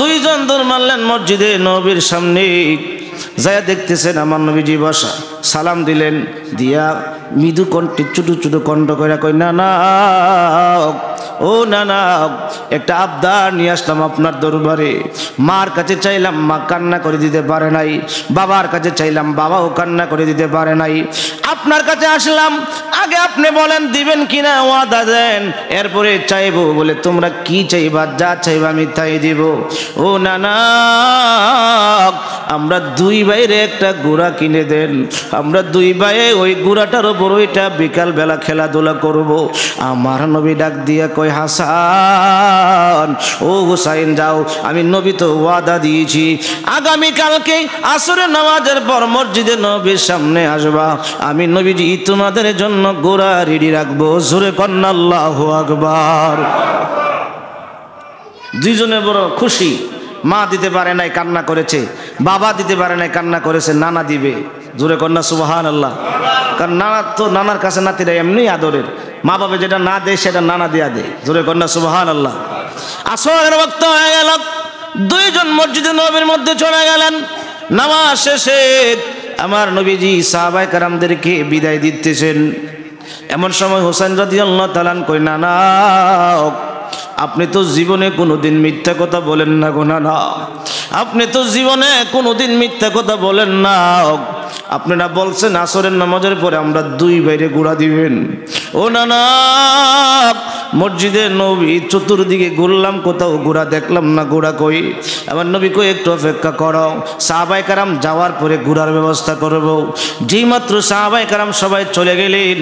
দুইজন দৌড় মারলেন মসজিদে নববীর সামনে। যায় দেখতেছেন আমার নবীজি বসা, সালাম দিলেন, দিয়া মৃদু কণ্ঠে ছোট ছোট কণ্ঠ করে কই, না না, ও না না, একটা আবদার নিয়ে আসলাম আপনার দরবারে। মার কাছে চাইলাম, মা কান্না করে দিতে পারে নাই, বাবার কাছে চাইলাম, বাবাও কান্না করে দিতে পারে নাই, আপনার কাছে আসলাম, আগে আপনি বলেন দিবেন কিনা, ওয়াদা দেন, এরপরে চাইবো। বলে, তোমরা কি চাইবা? যা চাইবা আমি তাই দিব। ও না না, আমরা দুই ভাইরে একটা ঘোড়া কিনে দেন, আমরা দুই ভাইয়ে ওই ঘোড়াটার ওপর ওইটা বিকাল বেলা খেলাধুলা করব। আমার নবী ডাক দিয়া কয়, হাসান, ও হুসাইন, যাও, আমি নবী তো ওয়াদা দিয়েছি, আগামীকালকে আসরের নামাজের পর মসজিদে নবীর সামনে আসবা, আমি নবীজি তোমাদের জন্য ঘোড়া রেডি রাখবো। জোরে কন্না আল্লাহু আকবার। দুইজনে বড় খুশি। মা দিতে পারে নাই, কান্না করেছে, বাবা দিতে পারে নাই, কান্না করেছে, নানা দিবে। জোরে কন্যা সুবহানাল্লাহ। কারণ নানা তো, নানার কাছে নাতিরা এমনি আদরের, মা বাবা যেটা না দেয় সেটা নানা দিয়া দেয়। জোরে কন্যা সুবহানাল্লাহ। আসরের ওয়াক্ত হয়ে গেল, দুইজন মসজিদে নববীর মধ্যে চলে গেলেন। নামাজ শেষে আমার নবীজি সাহাবায়ে কেরামদেরকে বিদায় দিতেছেন। এমন সময় হোসেন রাদিয়াল্লাহু তাআলা কই, না না, আপনি তো জীবনে কোনোদিন মিথ্যা কথা বলেন না গো নানা, আপনি তো জীবনে কোনোদিন মিথ্যা কথা বলেন না। আপনারা বলছেন আসরের নামাজের পরে আমরা দুই বাইরে ঘোড়া দিবেন। ও নানা, মসজিদে নবী চতুর্দিকে ঘুরলাম, কোথাও ঘোড়া দেখলাম না, ঘোড়া কই? আমার নবী কই, একটু অপেক্ষা করো, সাহাবায়ে কেরাম যাওয়ার পরে ঘোড়ার ব্যবস্থা করব। যেই মাত্র সাহাবায়ে কেরাম সবাই চলে গেলেন,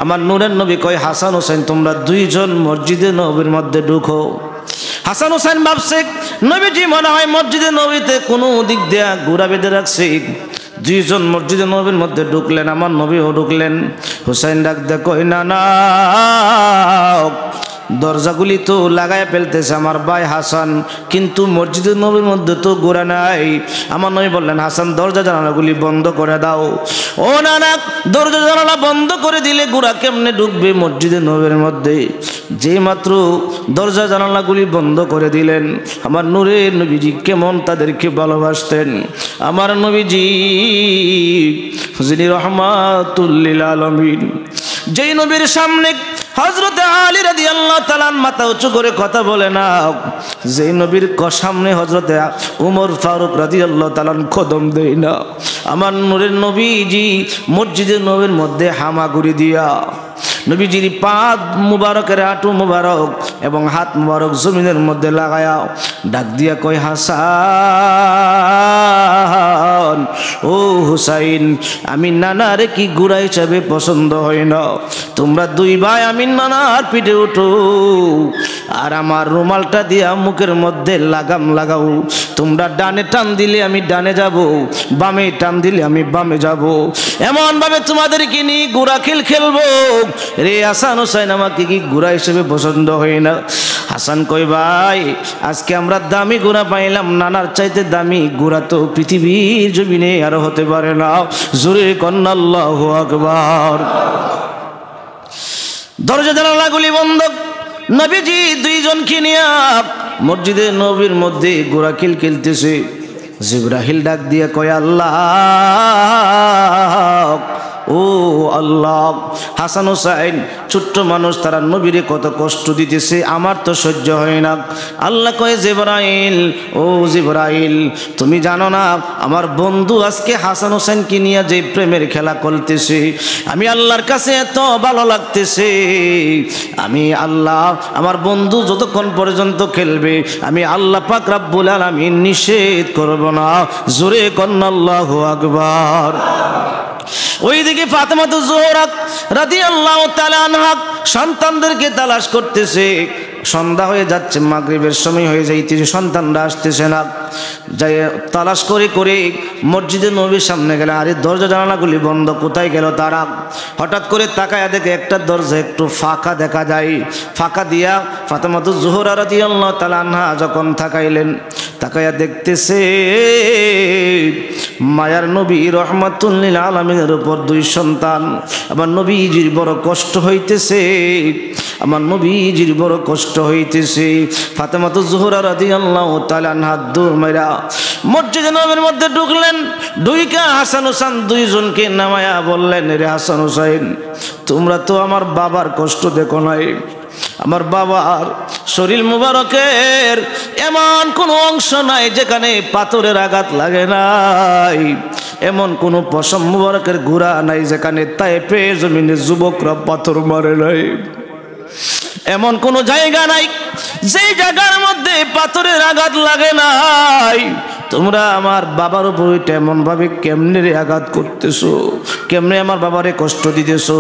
আমার নূরের নবী কয়, হাসান হোসেন, তোমরা দুইজন মসজিদে নবীর মধ্যে ঢুকো। হাসান হোসেন ভাবছে, নবীজি মনে হয় মসজিদে নবীতে কোনো দিক দিয়া ঘোড়া বেঁধে রাখছে। দুইজন মসজিদে নবীর মধ্যে ঢুকলেন, আমার নবীও ঢুকলেন। হুসাইন ডাক দে কই, না না, দরজাগুলি তো লাগায় ফেলতেছে আমার ভাই হাসান, কিন্তু মসজিদের নবীর মধ্যে তো ঘোড়া নাই। আমার নবী বললেন, হাসান, দরজা জানালাগুলি বন্ধ করে দাও। ও না না, দরজা জানালা বন্ধ করে দিলে ঘোড়া কেমনে ঢুকবে মসজিদের নবীর মধ্যে? যে মাত্র দরজা জানালাগুলি বন্ধ করে দিলেন, আমার নূরের নবীজি কেমন তাদেরকে ভালোবাসতেন। আমার নবীজি যিনি রহমাতুল লিল আলামিন, যেই নবীর সামনে হযরতে আলী রাদিয়াল্লাহু তাআলা মাথা উঁচু করে কথা বলে না, যেই নবীর সামনে হযরতে উমর ফারুক রাদিয়াল্লাহু তাআলা কদম দেয় না, আমার নূরের নবীজি মসজিদের নবীর মধ্যে হামাগুড়ি দিয়া নবীজির পা মুবারকের হাঁটু মুবারক এবং হাত মুবারক জমিনের মধ্যে লাগায়া ডাক দিয়া কয় হাসান ও হুসাইন, আমি নানারে কি গুড়া হিসাবে পছন্দ হয় না, তোমরা দুই ভাই আমি নানার পিঠে উঠো আর আমার রুমালটা দিয়া মুখের মধ্যে লাগাম লাগাও। তোমরা ডানে টান দিলে আমি ডানে যাব, বামে টান দিলে আমি বামে যাব, এমন ভাবে তোমাদেরকে নিয়ে গুড়া খেল খেলবো। রে হাসান হুসাইন, আমাকে কি গুড়া হিসেবে পছন্দ হয় না? হাসান কই ভাই, আজকে আমরা দামি গুড়া পাইলাম, নানার চাইতে দামি গুড়া তো পৃথিবীর জমিনে আরো হতে পারে না। জোরে কন্না আল্লাহু আকবার। দরজা জানালাগুলি বন্ধ। নবীজি দুইজনকে নিয়ে মসজিদে নবীর মধ্যে গোড়া খিল খেলতেছে। জিবরাইল ডাক দিয়ে কয় আল্লাহ, ও আল্লাহ, হাসান হুসাইন ছোট্ট মানুষ, তারা নবীরে কত কষ্ট দিতেছে, আমার তো সহ্য হয় না। আল্লাহ কয় জিবরাইল, ও জিবরাইল, তুমি জানো না আমার বন্ধু আজকে হাসান হুসাইনকে নিয়ে যে প্রেমের খেলা করতেছে, আমি আল্লাহর কাছে এত ভালো লাগতেছে, আমি আল্লাহ আমার বন্ধু যতক্ষণ পর্যন্ত খেলবে আমি আল্লাহ পাক রব্বুল আলামিন নিষেধ করব না। জোরে কন্না আল্লাহু আকবার। ওইদিকে ফাতেমাতু জোহরা রাদিয়াল্লাহু তাআলা আনহা সন্তানদেরকে তালাশ করতেছে। সন্ধ্যা হয়ে যাচ্ছে, মাগরিবের সময় হয়ে যাইতেছে, সন্তানরা আসতেছে না। যাই তালাশ করে করে মসজিদে নবীর সামনে গেলে, আরে দরজা জানালাগুলি বন্ধ, কোথায় গেল তারা? হঠাৎ করে তাকায়া দেখে একটা দরজা একটু ফাঁকা দেখা যায়। ফাঁকা দিয়া ফাতেমাতু জোহরা রাদিয়াল্লাহু তাআলা আনহা যখন তাকাইলেন, তাকায়া দেখতেছে মায়ার নবী রহমাতুল লিল আলামিনের উপর দুই সন্তান। আমার নবীজির বড় কষ্ট হইতেছে, আমার নবীজির বড় কষ্ট হইতেছে। ফাতেমাতু জোহরা রাদিয়াল্লাহু তাআলা আনহা দৌড় মাইরা মসজিদে নবীর মধ্যে ঢুকলেন। ঢুইকা হাসান হুসাইন দুইজনকে নামায়া বললেন, রে হাসান হুসাইন, তোমরা তো আমার বাবার কষ্ট দেখো নাই, আমার বাবার শরীর মুবারকের এমন কোনো অংশ নাই যেখানে পাথরের আঘাত লাগে নাই, এমন কোনো পশম মুবারকের গুড়া নাই যেখানে তায়েফের জমিনে যুবকরা পাথর মারে নাই, এমন কোনো জায়গা নাই যে জায়গার মধ্যে পাথরের আঘাত লাগে নাই। তোমরা আমার বাবার উপর এমন ভাবে কেমনে রে আঘাত করতেছো, কেমনে আমার বাবারে কষ্ট দিতেছো?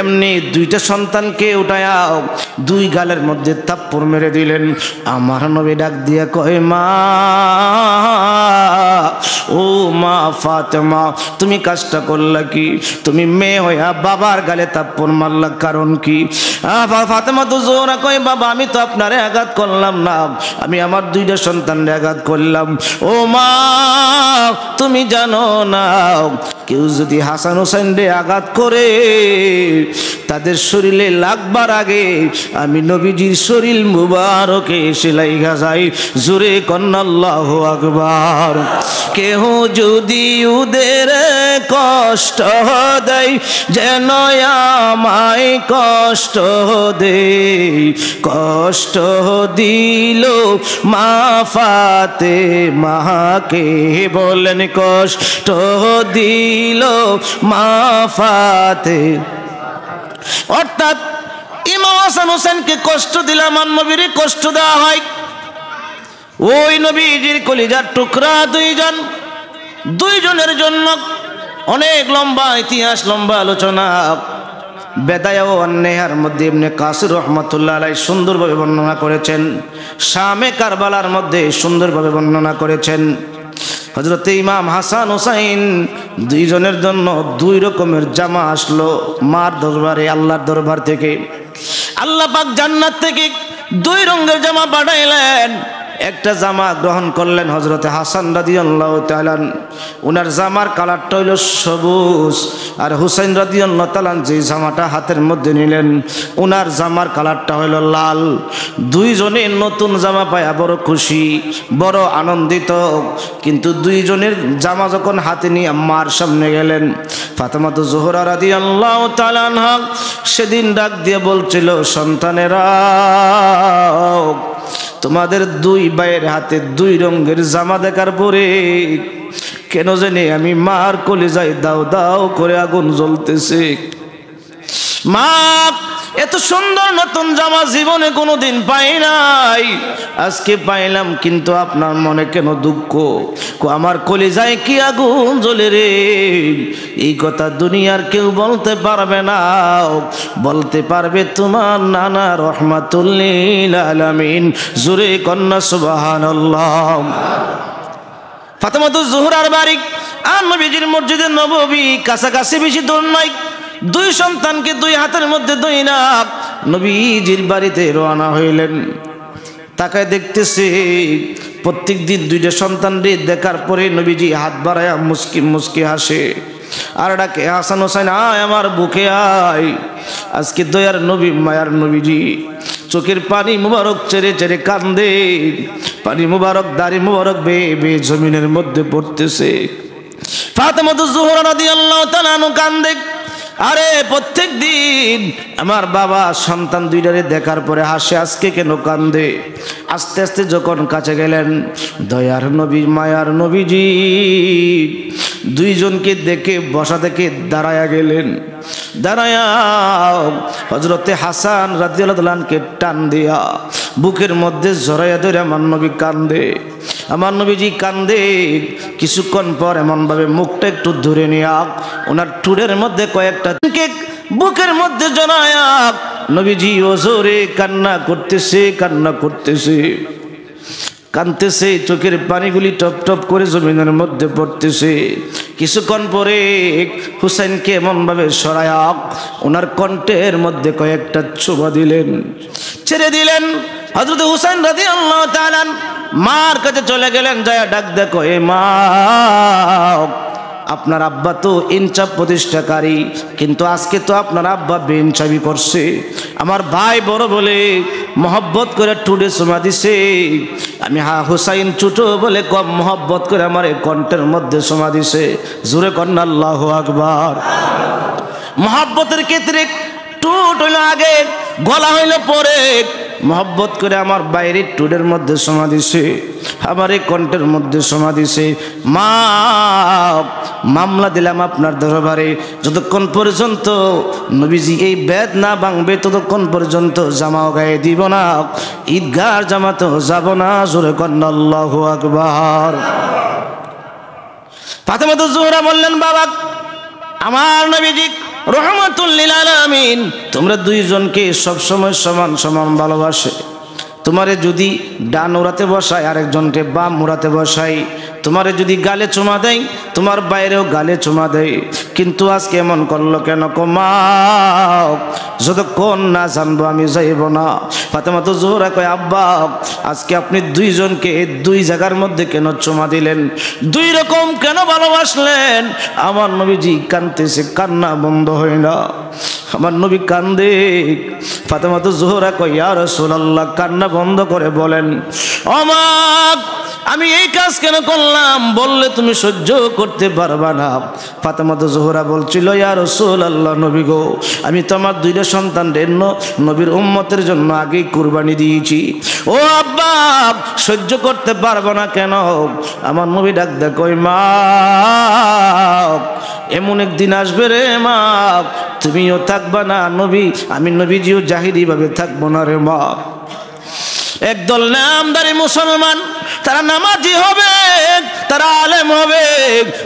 এমনি দুইটা সন্তানকে উঠায়া দুই গালের মধ্যে থাপ্পড় মেরে দিলেন। আমার নবী ডাক দিয়া কয়, মা, ও মা ফাতেমা, তুমি কাজটা করলা কি? তুমি মেয়ে হইয়া বাবার গালে থাপ্পড় মারলা, কারণ কি? ফাতেমা তো জোহরা কয়, বাবা আমি তো আপনারে আঘাত করলাম না, আমি আমার দুইটা সন্তানরে আঘাত করলাম। ও মা, তুমি জানো না কেউ যদি হাসান হুসাইনরে আঘাত করে তাদের শরীরে লাগবার আগে আমি নবীজির শরীর মুবারকে সেলাই গাজাই। জোরে কন্না আল্লাহু আকবার। কেহ যদি ওদের কষ্ট দেয় যেন আমায় কষ্ট দেয়, কষ্ট দিল মা ফাতেমাকে, বলেন কষ্ট দিল মা ফাতেমা। অর্থাৎ ইমাম হাসান হোসেনকে কষ্ট দিলে আমার নবীর কষ্ট দেওয়া হয়। ওই নবীজির কলিজার টুকরা দুইজনের জন্য অনেক লম্বা ইতিহাস, লম্বা আলোচনা। বেদায়া ও অন্নেহার মধ্যে ইবনে কাসির রহমাতুল্লাহ আলাইহি সুন্দরভাবে বর্ণনা করেছেন, শামে কারবালার মধ্যে সুন্দরভাবে বর্ণনা করেছেন। হযরত ইমাম হাসান হুসাইন দুইজনের জন্য দুই রকমের জামা আসলো মার দরবারে, আল্লাহর দরবার থেকে। আল্লাহ পাক জান্নাত থেকে দুই রঙের জামা পাঠাইলেন। একটা জামা গ্রহণ করলেন হযরতে হাসান রাদিয়াল্লাহু তাআলা, উনার জামার কালারটা হইল সবুজ। আর হুসাইন রাদিয়াল্লাহু তাআলা যে জামাটা হাতের মধ্যে নিলেন উনার জামার কালারটা হইল লাল। দুইজনে নতুন জামা পায়া বড় খুশি, বড় আনন্দিত। কিন্তু দুইজনের জামা যখন হাতে নিয়ে মার সামনে গেলেন, ফাতেমাতু জোহরা রাদিয়াল্লাহু তাআলা আনহা সেদিন ডাক দিয়ে বলছিল, সন্তানেরা, তোমাদের দুই ভাইয়ের হাতে দুই রঙের জামা দেখার পরে কেন জানি আমি মার কলিজায় দাও দাও করে আগুন জ্বলতেছে। মা এত সুন্দর নতুন জামা জীবনে কোনোদিন পাই নাই, আজকে পাইলাম, কিন্তু আপনার মনে কেন দুঃখ? আমার কলিজায় কি আগুন জ্বলে রে। এই কথা দুনিয়ার কেউ বলতে পারবে না, বলতে পারবে তোমার নানা রহমাতুল লিল আলামিন। জোরে কন্যা সুবহানাল্লাহ। ফাতেমাতুজ জোহরার বাড়ি আর নবীজির মসজিদে নববী কাছাকাছি, বেশি দূর নয়। দুই সন্তানকে দুই হাতের মধ্যে দইনা নবীজির বাড়িতে রওনা হইলেন। তাকায় দেখতেছে প্রত্যেক দিন দুইটা সন্তানরে দেখার পরে নবীজি হাত বাড়ায়া মুস্কি মুস্কি হাসে আর ডাকে, হাসান হোসেন আয় আমার বুকে আয়। আজকে দয়ার নবী মায়ার নবীজি চোখের পানি মুবারক চেরে চেরে কান্দে, পানি মুবারক দাড়ি মুবারক বেয়ে বেয়ে জমিনের মধ্যে পড়তেছে। ফাতেমাতুজ জোহরা রাদিয়াল্লাহু তাআলা আনহা কান্দে। আরে প্রত্যেক দিন আমার বাবা সন্তান দুইটারে দেখার পরে হাসে, আজকে কেন কান্দে? আস্তে আস্তে যখন কাছে গেলেন, দয়ার নবী মায়ার নবীজি দুইজনকে দেখে বসা থেকে দাঁড়ায়া গেলেন। দাঁড়ায়া হযরতে হাসান রাদিয়াল্লাহু তাআলা আনহুকে টান দিয়া বুকের মধ্যে জড়াইয়া ধরে আমার নবী কান্দে। আমার নবীজি কান্দে। কিছুক্ষণ পর এমনভাবে মুখটা একটু ধরে নিয়া ওনার টুরের মধ্যে কয়েকটা বুকের মধ্যে জড়ায়া নবীজি ওজোরে কান্না করতেছে, কান্না করতেছে, কাঁদতেছে। চোখের পানিগুলি টপ টপ করে জমিনের মধ্যে পড়তেছে। কিছুক্ষণ পরে হুসাইনকে এমনভাবে সরায়া ওনার কণ্ঠের মধ্যে কয়েকটা চুমা দিলেন, ছেড়ে দিলেন। হযরত হুসাইন রাদিয়াল্লাহু তাআলা মার কাছে চলে গেলেন, যায় ডাক দেখো, এ মা, আপনার আব্বা তো ইনসাফ প্রতিষ্ঠাকারী, কিন্তু আজকে তো আপনার আব্বা বেইনসাফি করছে। আমার ভাই বড় বলে মহব্বত করে টুডে চুমা দিছে, আমি হুসাইন ছোটো বলে কম মহব্বত করে আমার এই কণ্ঠের মধ্যে চুমা দিছে। জোরে কন্যা আল্লাহু আকবার। মহব্বতের ক্ষেত্রে টুট হইল আগে, গলা হইল পরে। মহব্বত করে আমার বাইরের টুডের মধ্যে সমা দিছে, আমার এই কণ্ঠের মধ্যে সমা দিছে। মা, মামলা দিলাম আপনার দরবারে, যতক্ষণ পর্যন্ত নবীজি এই বেদ না ভাঙবে ততক্ষণ পর্যন্ত জামাও গায়ে দিব না, ঈদগার জামাতেও যাব না। জোরে কন্যা আল্লাহু আকবার। ফাতেমাতুজ জোহরা বললেন, বাবা, আমার নবীজি রহমাতুল লিল আলামিন তোমরা দুইজনকে সবসময় সমান সমান ভালোবাসে। তোমারে যদি ডান উড়াতে বসায়, আরেকজনকে বাম উড়াতে বসাই। তোমারে যদি গালে চুমা দেয়, তোমার বাইরেও গালে চুমা দেয়। কিন্তু আজকে এমন করলো কেন? মা, যতক্ষণ না জানবো আমি যাইব না। ফাতেমাতুজ জোহরা কয়, আব্বা, আজকে আপনি দুইজনকে দুই জায়গার মধ্যে কেন চুমা দিলেন? দুই রকম কেন ভালোবাসলেন? আমার নবীজি কাঁদতেছে, কান্না বন্ধ হয় না। আমার নবী কান্দে। ফাতেমাতুজ জোহরা কয়, ইয়া রাসূলুল্লাহ, কান্না বন্ধ করে বলেন, ও মা, আমি এই কাজ কেন করলাম? বললে তুমি সহ্য করতে পারবা না। ফাতেমাতুজ জোহরা বলছিল, ইয়া রাসূলুল্লাহ, নবী গো, আমি তো আমার দুইটা সন্তানদের নবীর উম্মতের জন্য আগেই কুরবানি দিয়েছি। ও আব্বা, সহ্য করতে পারবো না কেন? আমার নবী ডাক দেয়, কই মা, এমন একদিন আসবে রে মা, তুমিও থাকবা না নবী, আমি নবীজিও জাহিরি ভাবে থাকবো না রে মা। একদল নামদারি মুসলমান, তারা নামাজি হবে, তারা আলেম হবে,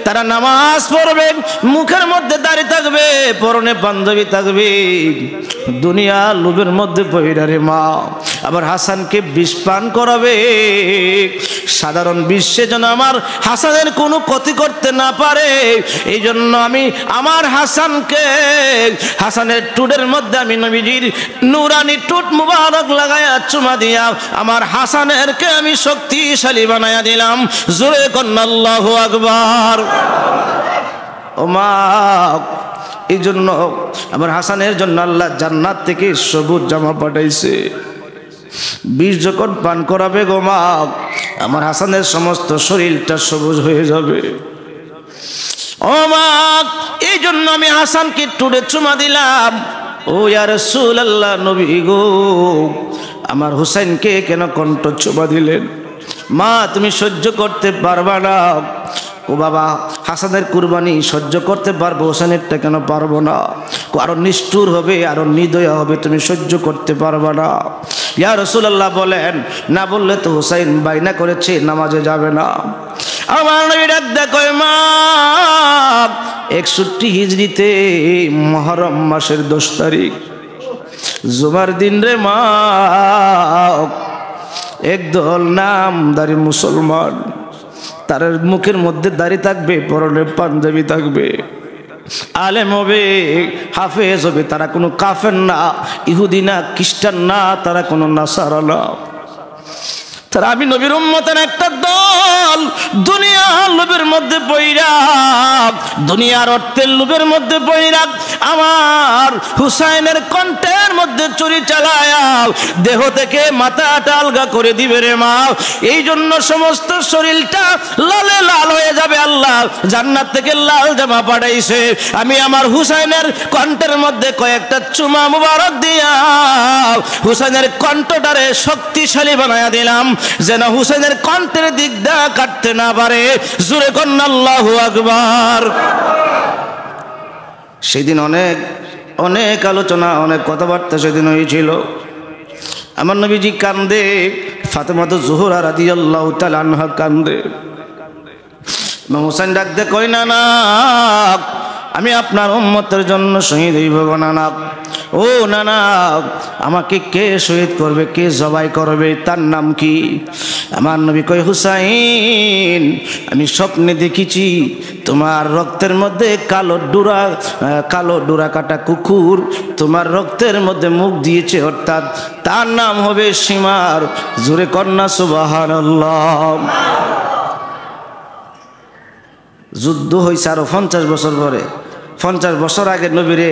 তারা নামাজ পড়বে, মুখের মধ্যে দাড়ি থাকবে, পরনে পাঞ্জাবি থাকবে, দুনিয়া লোভের মধ্যে পড়া রে মা। আবার হাসানকে বিষ পান করাবে, সাধারণ বিশ্বে যেন আমার হাসানের কোনো ক্ষতি করতে না পারে, এই জন্য আমি আমার হাসানকে, হাসানের টুটের মধ্যে আমি নবীজির নুরানি টুট মুবারক লাগায়া চুমা দিয়া আমার হাসানেরকে আমি শক্তিশালী বানায়া দিলাম। জোরে কন্যা আল্লাহু আকবার। ও মা, এই জন্য আমার হাসানের জন্য আল্লাহ জান্নাত থেকে সবুজ জামা পাঠাইছে। বিষ যখন পান করাবে গো মা, আমার হাসানের সমস্ত শরীরটা সবুজ হয়ে যাবে। ও মা, এই জন্য আমি হাসানকে টুটে চুমা দিলাম। ও ইয়া রাসূলুল্লাহ, নবী গো, আমার হুসাইনকে কেন কণ্ঠ চুমা দিলেন? মা, তুমি সহ্য করতে পারবা না। ও বাবা, হাসানের কুরবানি সহ্য করতে পারবো, হোসেনেরটা কেন পারবো না? আরো নিষ্ঠুর হবে, আরো নির্দয় হবে, তুমি সহ্য করতে পারবে না। ইয়া রাসূলুল্লাহ বলেন, না বললে তো হুসাইন বাইনা করেছে নামাজে যাবে না। আমার নবী ডাক দেয় কয় মা, 61 হিজরিতে মুহররম মাসের 10 তারিখ জুমার দিন রে মা, একদল নামদারি মুসলমান, তার মুখের মধ্যে দাড়ি থাকবে, পরনে পাঞ্জাবি থাকবে, আলেম হবে, হাফেজ হবে, তারা কোনো কাফের না, ইহুদি না, খ্রিস্টান না, তারা কোনো নাসারা না, তারা আমি নবীর উম্মতের একটা দল দুনিয়ার লোভের মধ্যে পইরা, দুনিয়ার অর্থের লোভের মধ্যে পইরা আমার হুসাইনের কণ্ঠের মধ্যে চুরি চালায়া দেহ থেকে মাথাটা আলগা করে দিবে রে মা। এই জন্য সমস্ত শরীরটা লালে লাল হয়ে যাবে, আল্লাহ জান্নাত থেকে লাল জামা পাঠাইছে। আমি আমার হুসাইনের কণ্ঠের মধ্যে কয়েকটা চুমা মুবারক দিয়া হুসাইনের কণ্ঠটারে শক্তিশালী বানায়া দিলাম, যেন হুসাইনের কণ্ঠের দিক দা কাটতে না পারে। জোরে কন্না আল্লাহু আকবার। সেদিন অনেক অনেক আলোচনা, অনেক কথাবার্তা সেদিন হয়েছিল। আমার নবীজি কান্দে, ফাতেমা জোহরা রাদিয়াল্লাহু তাআলা আনহা কান্দে। ইমাম হুসাইন ডাক দে কই না না, আমি আপনার উম্মতের জন্য শহীদ হইব না। ও নানা, আমাকে কে শহীদ করবে, কে জবাই করবে, তার নাম কি? আমার নবী কয় হুসাইন, আমি স্বপ্নে দেখেছি তোমার রক্তের মধ্যে কালো ডোরা কাটা কুকুর তোমার রক্তের মধ্যে মুখ দিয়েছে, অর্থাৎ তার নাম হবে সীমার। জোরে কন্যা সুবহানাল্লাহ। যুদ্ধ হয়েছে আরো 50 বছর পরে। 50 বছর আগে নবীরে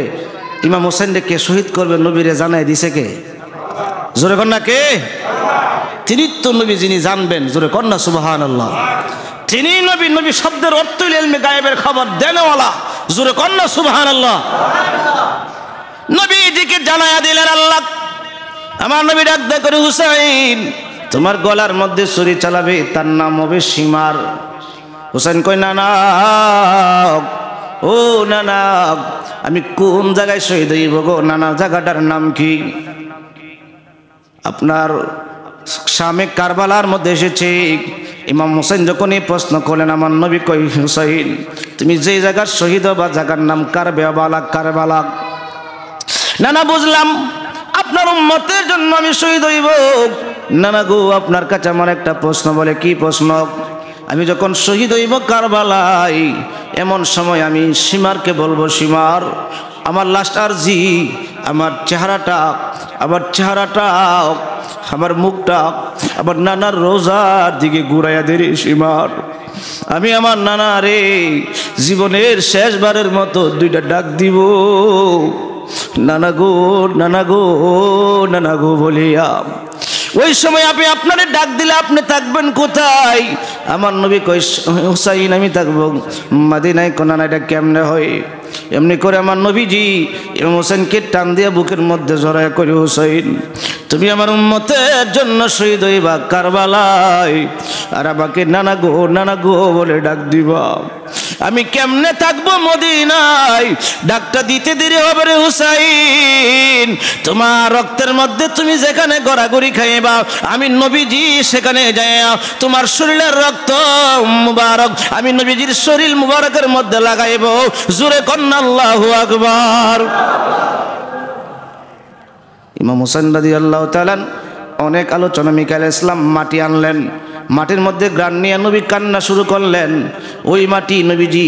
ইমাম হোসেনকে কে শহীদ করবে নবীরে জানাই দিছে কে? জোরে কন্যা কে? তিনি তো নবী, যিনি জানবেন। জোরে কন্যা সুবহানাল্লাহ। তিনি নবী, নবী শব্দের অর্থ ইলমে গায়েবের খবর দেনওয়ালা। জোরে কন্যা সুবহানাল্লাহ। নবীজিকে জানায়া দিলেন আল্লাহ। আমার নবী ডাক দেয় করে হুসাইন, তোমার গলার মধ্যে ছুরি চালাবে, তার নাম হবে সীমার। হুসাইন কয় না না, ও নানা, আমি কোন জায়গায় শহীদ হইব গো নানা? জায়গাটার নাম কি? আপনার শামে কারবালার মধ্যে এসেছে। ইমাম হোসেন যখন এই প্রশ্ন করলেন, আমার নবী কই হুসাইন, তুমি যে জায়গার শহীদ হবা জায়গার নাম কারবালা। কারবালা নানা, বুঝলাম আপনার উম্মতের জন্য আমি শহীদ হইব। নানা গো, আপনার কাছে আমার একটা প্রশ্ন। বলে কি প্রশ্ন? আমি যখন শহীদ হইব কারবালায়, এমন সময় আমি সীমারকে বলবো, সীমার আমার লাস্ট আরজি, আমার চেহারাটা, আমার মুখটা আমার নানার রোজার দিকে ঘুরাইয়া দে রে সীমার। আমি আমার নানা রে জীবনের শেষবারের মতো 2টা ডাক দিব, নানা গো, নানা গো, নানা গো বলিয়া। ওই সময় আপনি আপনারে ডাক দিলে আপনি থাকবেন কোথায়? আমার নবী কই হুসাইন, আমি থাকবো মদিনায়। কোনা না, এটা কেমনে হয়? এমনি করে আমার নবীজি ইমাম হোসেনকে টান দিয়া বুকের মধ্যে জড়ায় করে, হুসাইন তুমি আমার উম্মতের জন্য শহীদ হইবা কারবালায়, আর আমাকে নানা গো, নানা গো বলে ডাক দিবা। আমি কেমনে থাকবো মদিনায়? ডাকটা দিতে দেরি হবে রে হুসাইন। তোমার রক্তের মধ্যে তুমি যেখানে গড়াগড়ি খাইবা, আমি নবীজি সেখানে যাইয়া তোমার শরীরের রক্ত মুবারক আমি নবীজির শরীর মুবারকের মধ্যে লাগাইব। জোরে কন্না আল্লাহু আকবার। ইমাম হোসেন রাদিয়াল্লাহু তাআলা অনেক আলোচনা। মিকাইল ইসলাম মাটি আনলেন, মাটির মধ্যে গ্রান নিয়ে নবী কান্না শুরু করলেন। ওই মাটি নবীজি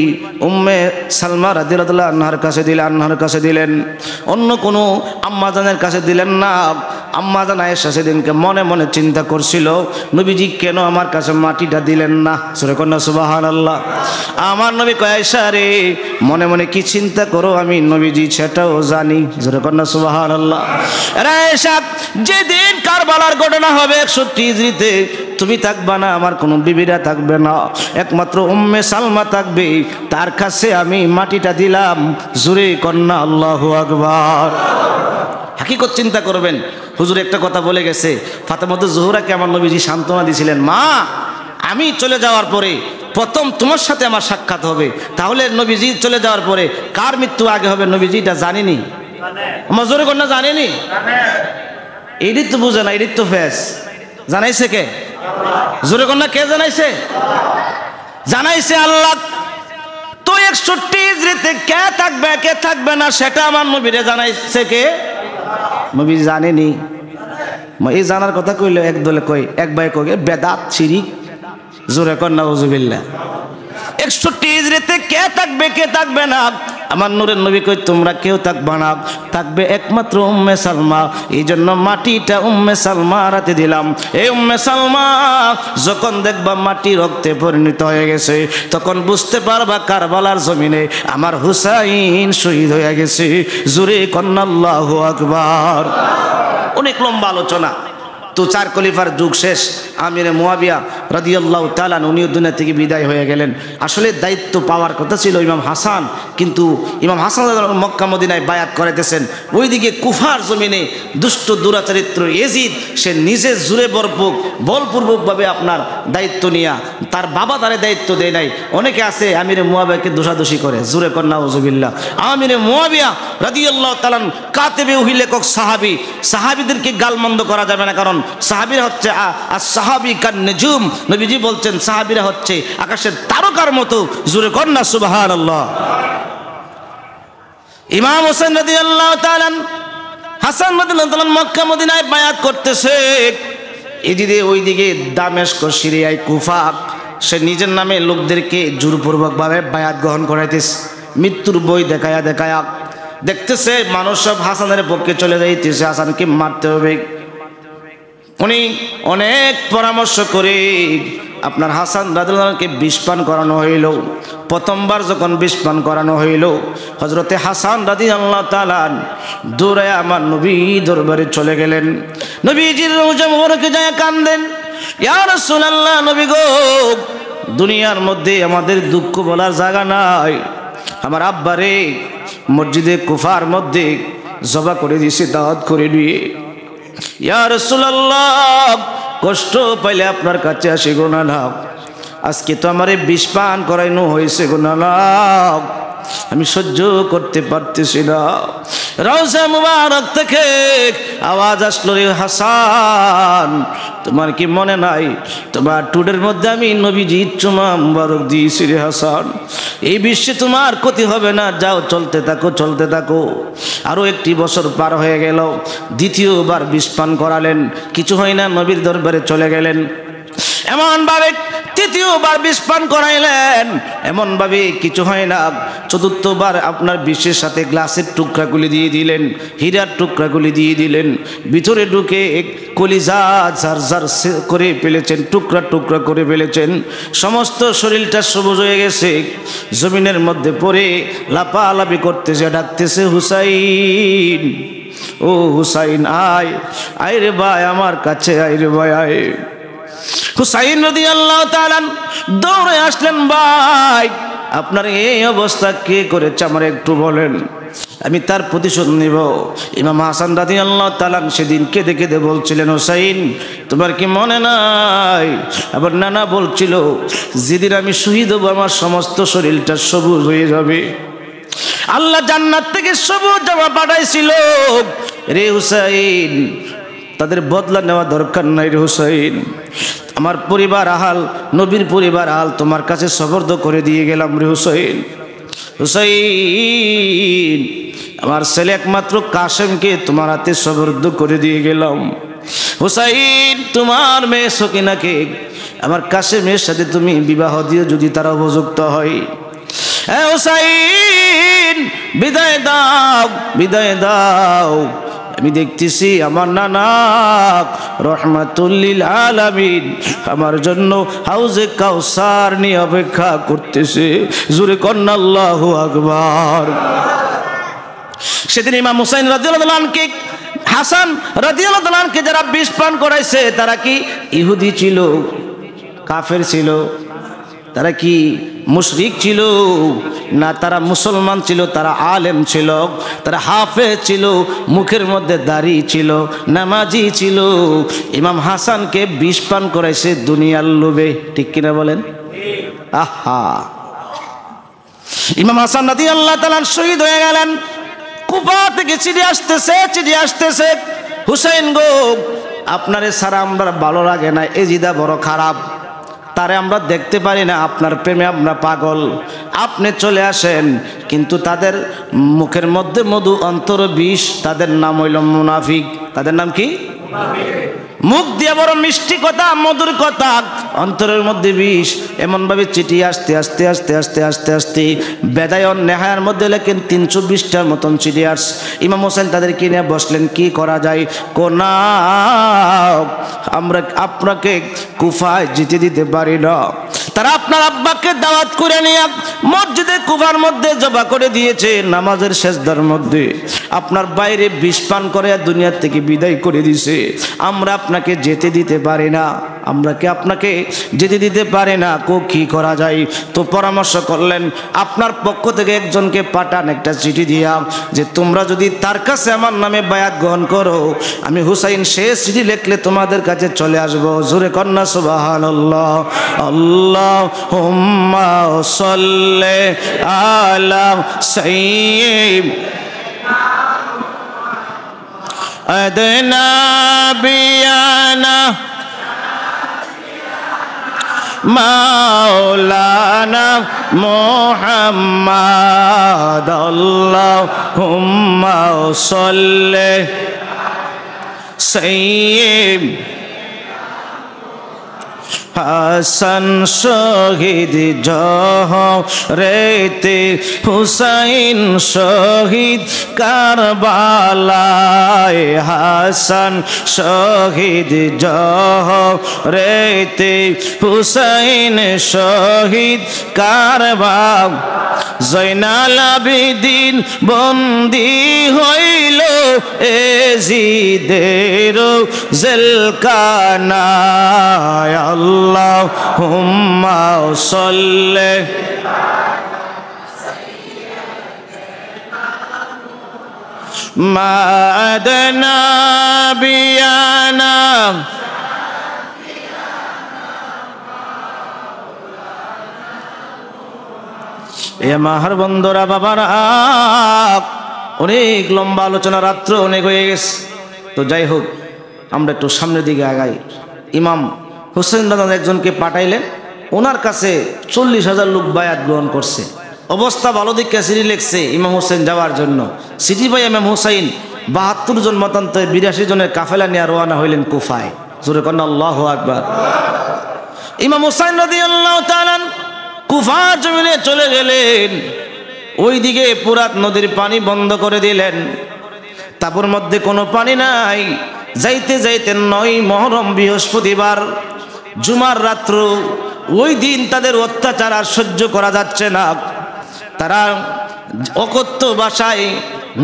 উম্মে সালমা রাদিয়াল্লাহু আনহার কাছে দিলেন, অন্য কোনো আম্মাজানের কাছে দিলেন না। আম্মাজান আয়েশা সেদিনকে মনে মনে চিন্তা করছিল, নবীজি কেন আমার কাছে মাটিটা দিলেন না? সূরা কন্যা সুবহানাল্লাহ। আমার নবী কয় আয়েশা রে, মনে মনে কি চিন্তা করো আমি নবীজি সেটাও জানি। সূরা কন্যা সুবহানাল্লাহ। আয়েশা, যেদিন কারবালার ঘটনা হবে 61 হিজরিতে, তুমি থাকবা না, আমার কোনো বিবিরা থাকবে না, একমাত্র উম্মে সালমা থাকবে, তার কাছে আমি মাটিটা দিলাম। জোরে কন্যা আল্লাহু আকবার। হাকিকত চিন্তা করবেন। হুজুর একটা কথা বলে গেছে, ফাতেমা জোহরাকে আমার নবীজি সান্ত্বনা দিয়েছিলেন, মা আমি চলে যাওয়ার পরে প্রথম তোমার সাথে আমার সাক্ষাৎ হবে। তাহলে নবীজি চলে যাওয়ার পরে কার মৃত্যু আগে হবে নবীজি এটা জানেনি, আমার জোরে কন্যা জানেনি। এটি তো বুঝে না, এটি তো ফেস জানাইছে কে? জোরে কন্যা কে জানাইছে? জানাইছে আল্লাহ। তো 61 হিজরিতে কে থাকবে কে থাকবে না সেটা আমার নবীরে জানাইছে কে? নবী জানেনি। এই জানার কথা কইলে একদলে কই, এক ভাই কই বেদাত শিরিক। জোরে কন্যা উযুবিল্লাহ। 61 হিজরিতে কে থাকবে কে থাকবে না আমার নূরের নবী কই তোমরা কেউ থাকবে না, থাকবে একমাত্র উম্মে সালমা। এই জন্য মাটিটা উম্মে সালমা রাতে দিলাম। এই উম্মে সালমা যখন দেখবা মাটি রক্তে পরিণত হয়ে গেছে তখন বুঝতে পারবা কারবালার জমিনে আমার হুসাইন শহীদ হয়ে গেছে। জোরে কন্যা আল্লাহু আকবার। অনেক লম্বা আলোচনা। তো 4 খলিফার যুগ শেষ। আমিরে মুয়াবিয়া রাদিয়াল্লাহু তাআলা উনিও দুনিয়া থেকে বিদায় হয়ে গেলেন। আসলে দায়িত্ব পাওয়ার কথা ছিল ইমাম হাসান, কিন্তু ইমাম হাসান মক্কা মদিনায় বায়াত করাইতেছেন। ওইদিকে কুফার জমিনে দুষ্ট দুরাচারিত্র ইয়াজিদ সে নিজে জুরে বলপূর্বকভাবে আপনার দায়িত্ব নিয়া তার বাবা তারে দায়িত্ব দেয় নাই। অনেকে আছে আমিরে মুয়াবিয়াকে দোষাদোষী করে। জুরে কন্যা উযুবিল্লাহ। আমিরে মুয়াবিয়া রাদিয়াল্লাহু তাআলা কাতেবে ওহি লেখক সাহাবী, সাহাবীদেরকে গালমন্দ করা যাবে না, কারণ সাহাবীরা হচ্ছে সাহাবী কান নজুম। নবীজি বলছেন সাহাবীরা হচ্ছে আকাশের তারকার মতো। জোরে কন্যা সুবহানাল্লাহ। ইমাম হোসেন রাদিয়াল্লাহু তাআলা হাসান রাদিয়াল্লাহু তাআলা মক্কা মদিনায় বায়াত করতেছে। এদিকে ওইদিকে দামেস্ক, সিরিয়ায়, কুফা সে নিজের নামে লোকদেরকে জোরপূর্বকভাবে বায়াত গ্রহণ করাইতেছে। মৃত্যুর বই দেখায়া দেখায়া দেখতেছে মানুষ সব হাসানের পক্ষে চলে যাইতেছে, হাসানকে মারতে হবে। উনি অনেক পরামর্শ করে আপনার হাসান রাদিয়াল্লাহু আনহুকে বিষ পান করানো হইল। প্রথমবার যখন বিষ পান করানো হইল হযরতে হাসান রাদিয়াল্লাহু তাআলা দৌড়ে আমার নবী দরবারে চলে গেলেন। নবীজির রওজা মুবারকে যায় কাঁদেন, ইয়া রাসূলুল্লাহ, নবী গো, দুনিয়ার মধ্যে আমাদের দুঃখ বলার জায়গা নাই। আমার আব্বারে মসজিদে কুফার মধ্যে জবা করে দিয়েছে দাওয়াত করে নিয়ে। ইয়া রাসূলুল্লাহ, কষ্ট পাইলে আপনার কাছে আসি গো নানা। আজকে তো আমারে বিষ পান করাইনো হয়েছে গো নানা, আমি সহ্য করতে পারতেছি না। রওজা মুবারক থেকে আওয়াজ আসলো, রে হাসান, তোমার কি মনে নাই তোমার টুডের মধ্যে আমি নবীজির চুমা মুবারক দিয়েছি রে হাসান। এই বিশ্বে তোমার ক্ষতি হবে না, যাও চলতে থাকো চলতে থাকো। আরও 1 বছর পার হয়ে গেল। দ্বিতীয়বার বিষ পান করালেন, কিছু হয় না, নবীর দরবারে চলে গেলেন। এমনভাবে তৃতীয়বার বিষ পান করাইলেন, এমনভাবে কিছু হয় না। চতুর্থবার আপনার বিষের সাথে গ্লাসের টুকরাগুলি দিয়ে দিলেন, হীরার টুকরাগুলি দিয়ে দিলেন। ভিতরে ঢুকে কলিজা ঝারঝার করে ফেলেছেন, টুকরা টুকরা করে ফেলেছেন। সমস্ত শরীরটা সবুজ হয়ে গেছে। জমিনের মধ্যে পড়ে লাপালাপি করতেছে, ডাকতেছে, হুসাইন, ও হুসাইন, আয় আয় রে ভাই, আমার কাছে আয় রে ভাই, আয়। হুসাইন রাদিয়াল্লাহু তাআলা দৌড়ে আসলেন, ভাই আপনার এই অবস্থা কে করেছে আমার একটু বলেন, আমি তার প্রতিশোধ নিব। ইমাম হাসান রাদিয়াল্লাহু তাআলা সেদিন কেঁদে কেঁদে বলছিলেন, হুসাইন তোমার কি মনে নাই? আবার নানা বলছিল, যেদিন আমি শহীদ হব আমার সমস্ত শরীরটা সবুজ হয়ে যাবে। আল্লাহ জান্নাত থেকে সবুজ জামা পাঠাইছিল রে হুসাইন, তাদের বদলা নেওয়া দরকার নাই রে হুসাইন। আমার পরিবার আহাল, নবীর পরিবার আহাল তোমার কাছে সবর্দ করে দিয়ে গেলাম রে হুসাইন। হুসাইন, আমার ছেলে একমাত্র কাসেমকে তোমার হাতে সবর্দ করে দিয়ে গেলাম। হুসাইন, তোমার মেয়ে সকিনাকে আমার কাসেমের সাথে তুমি বিবাহ দিও যদি তারা উপযুক্ত হয়। হ্যাঁ হুসাইন, বিদায় দাও, বিদায় দাও। আমি দেখতেছি আমার নানা রহমাতুল লিল আলামিন আমার জন্য হাউজে কাউসার নিয়ে অপেক্ষা করতেছে। জোরে কন্না আল্লাহু আকবার। সেদিন ইমাম হুসাইন রাদিয়াল্লাহু আনহু হাসান রাদিয়াল্লাহু আনহু যারা বিষ পান করাইছে তারা কি ইহুদি ছিল, কাফের ছিল? তারা কি মুশরিক ছিল? না, তারা মুসলমান ছিল, তারা আলেম ছিল, তারা হাফেজ ছিল, মুখের মধ্যে দাড়ি ছিল, নামাজি ছিল। ইমাম হাসানকে বিষ পান করাইছে দুনিয়ার লোভে, ঠিক কিনা বলেন? আহা, ইমাম হাসান রাদিয়াল্লাহু তাআলা শহীদ হয়ে গেলেন। কুফা থেকে চিঠি আসতেছে, হুসাইন গো, আপনারে ছাড়া আমরা ভালো লাগে না, এজিদা বড় খারাপ, তারে আমরা দেখতে পারি না, আপনার প্রেমে আমরা পাগল, আপনি চলে আসেন। কিন্তু তাদের মুখের মধ্যে মধু, অন্তর বিষ। তাদের নাম হইল মুনাফিক। তাদের নাম কি? মুখ দিয়ে বড় মিষ্টি কথা, মধুর কথা, অন্তরের মধ্যে বিষ। এমনভাবে চিঠি আস্তে বেদায়ন নেহায়ার মধ্যে লেখেন 320টার মতন চিঠি আসছে। ইমাম হোসেন তাদেরকে নিয়ে বসলেন, কি করা যায়? কোনা আমরা আপনাকে কুফায় যেতে দিতে পারি না। তারা আপনার আব্বাকে দাওয়াত করে নিয়ে মসজিদে কুফার মধ্যে জবা করে দিয়েছে, নামাজের সেজদার মধ্যে আপনার বাইরে বিষ পান করে দুনিয়া থেকে বিদায় করে দিয়েছে। আমরা আপনাকে যেতে দিতে পারি না, আপনাকে যেতে দিতে পারে না। কি করা যায়? তো পরামর্শ করলেন, আপনার পক্ষ থেকে একজনকে পাঠান একটা চিঠি দিয়া, যে তোমরা যদি তার কাছে আমার নামে বায়াত গ্রহণ করো, আমি হুসাইন সে চিঠি লিখলে তোমাদের কাছে চলে আসবো। জোরে কন্যা সুবহানাল্লাহ। আল্লাহুম্মা সাল্লি আলা সাইয়্যিদিনা বিয়ানা মাওলানা মুহাম্মাদ। আল্লাহুম্মা সাল্লি সাইয়্যিদিনা হাসান শহীদ জহরেতে, হুসাইন শহীদ কারবালায়। হাসান শহীদ জহরেতে, হুসাইন শহীদ কারবালায়। জয়নাল আবেদিন বন্দী হইল এজিদের জেলখানায়। আল্লাহুম্মা সাল্লি মা'আদনা বিয়ানা এ মাহার বন্ধুরা, বাবারা, অনেক লম্বা আলোচনা, রাত্র অনেক হয়ে গেছে। তো যাই হোক, আমরা একটু সামনের দিকে আগাই। ইমাম হোসেন রাজা একজনকে পাঠাইলেন, ওনার কাছে 40,000 লোক বায়াত গ্রহণ করছে। অবস্থা ভালো দিকে চিঠি লিখছে ইমাম হোসেন যাওয়ার জন্য। চিঠি পাই ইমাম হোসাইন 72 জন মতান্তরে 82 জনের কাফেলা নিয়ে রওনা হইলেন কুফায়। জোরে কন্যা আল্লাহু আকবার। ইমাম হোসাইন রাদিয়াল্লাহু তাআলা কুফার জমিনে চলে গেলেন। ওইদিকে পুরাত নদীর পানি বন্ধ করে দিলেন, তাঁবুর মধ্যে কোনো পানি নাই। যাইতে 9 মুহররম বৃহস্পতিবার জুমার রাত্র, ওই দিন তাদের অত্যাচার আর সহ্য করা যাচ্ছে না। তারা অকথ্য ভাষায়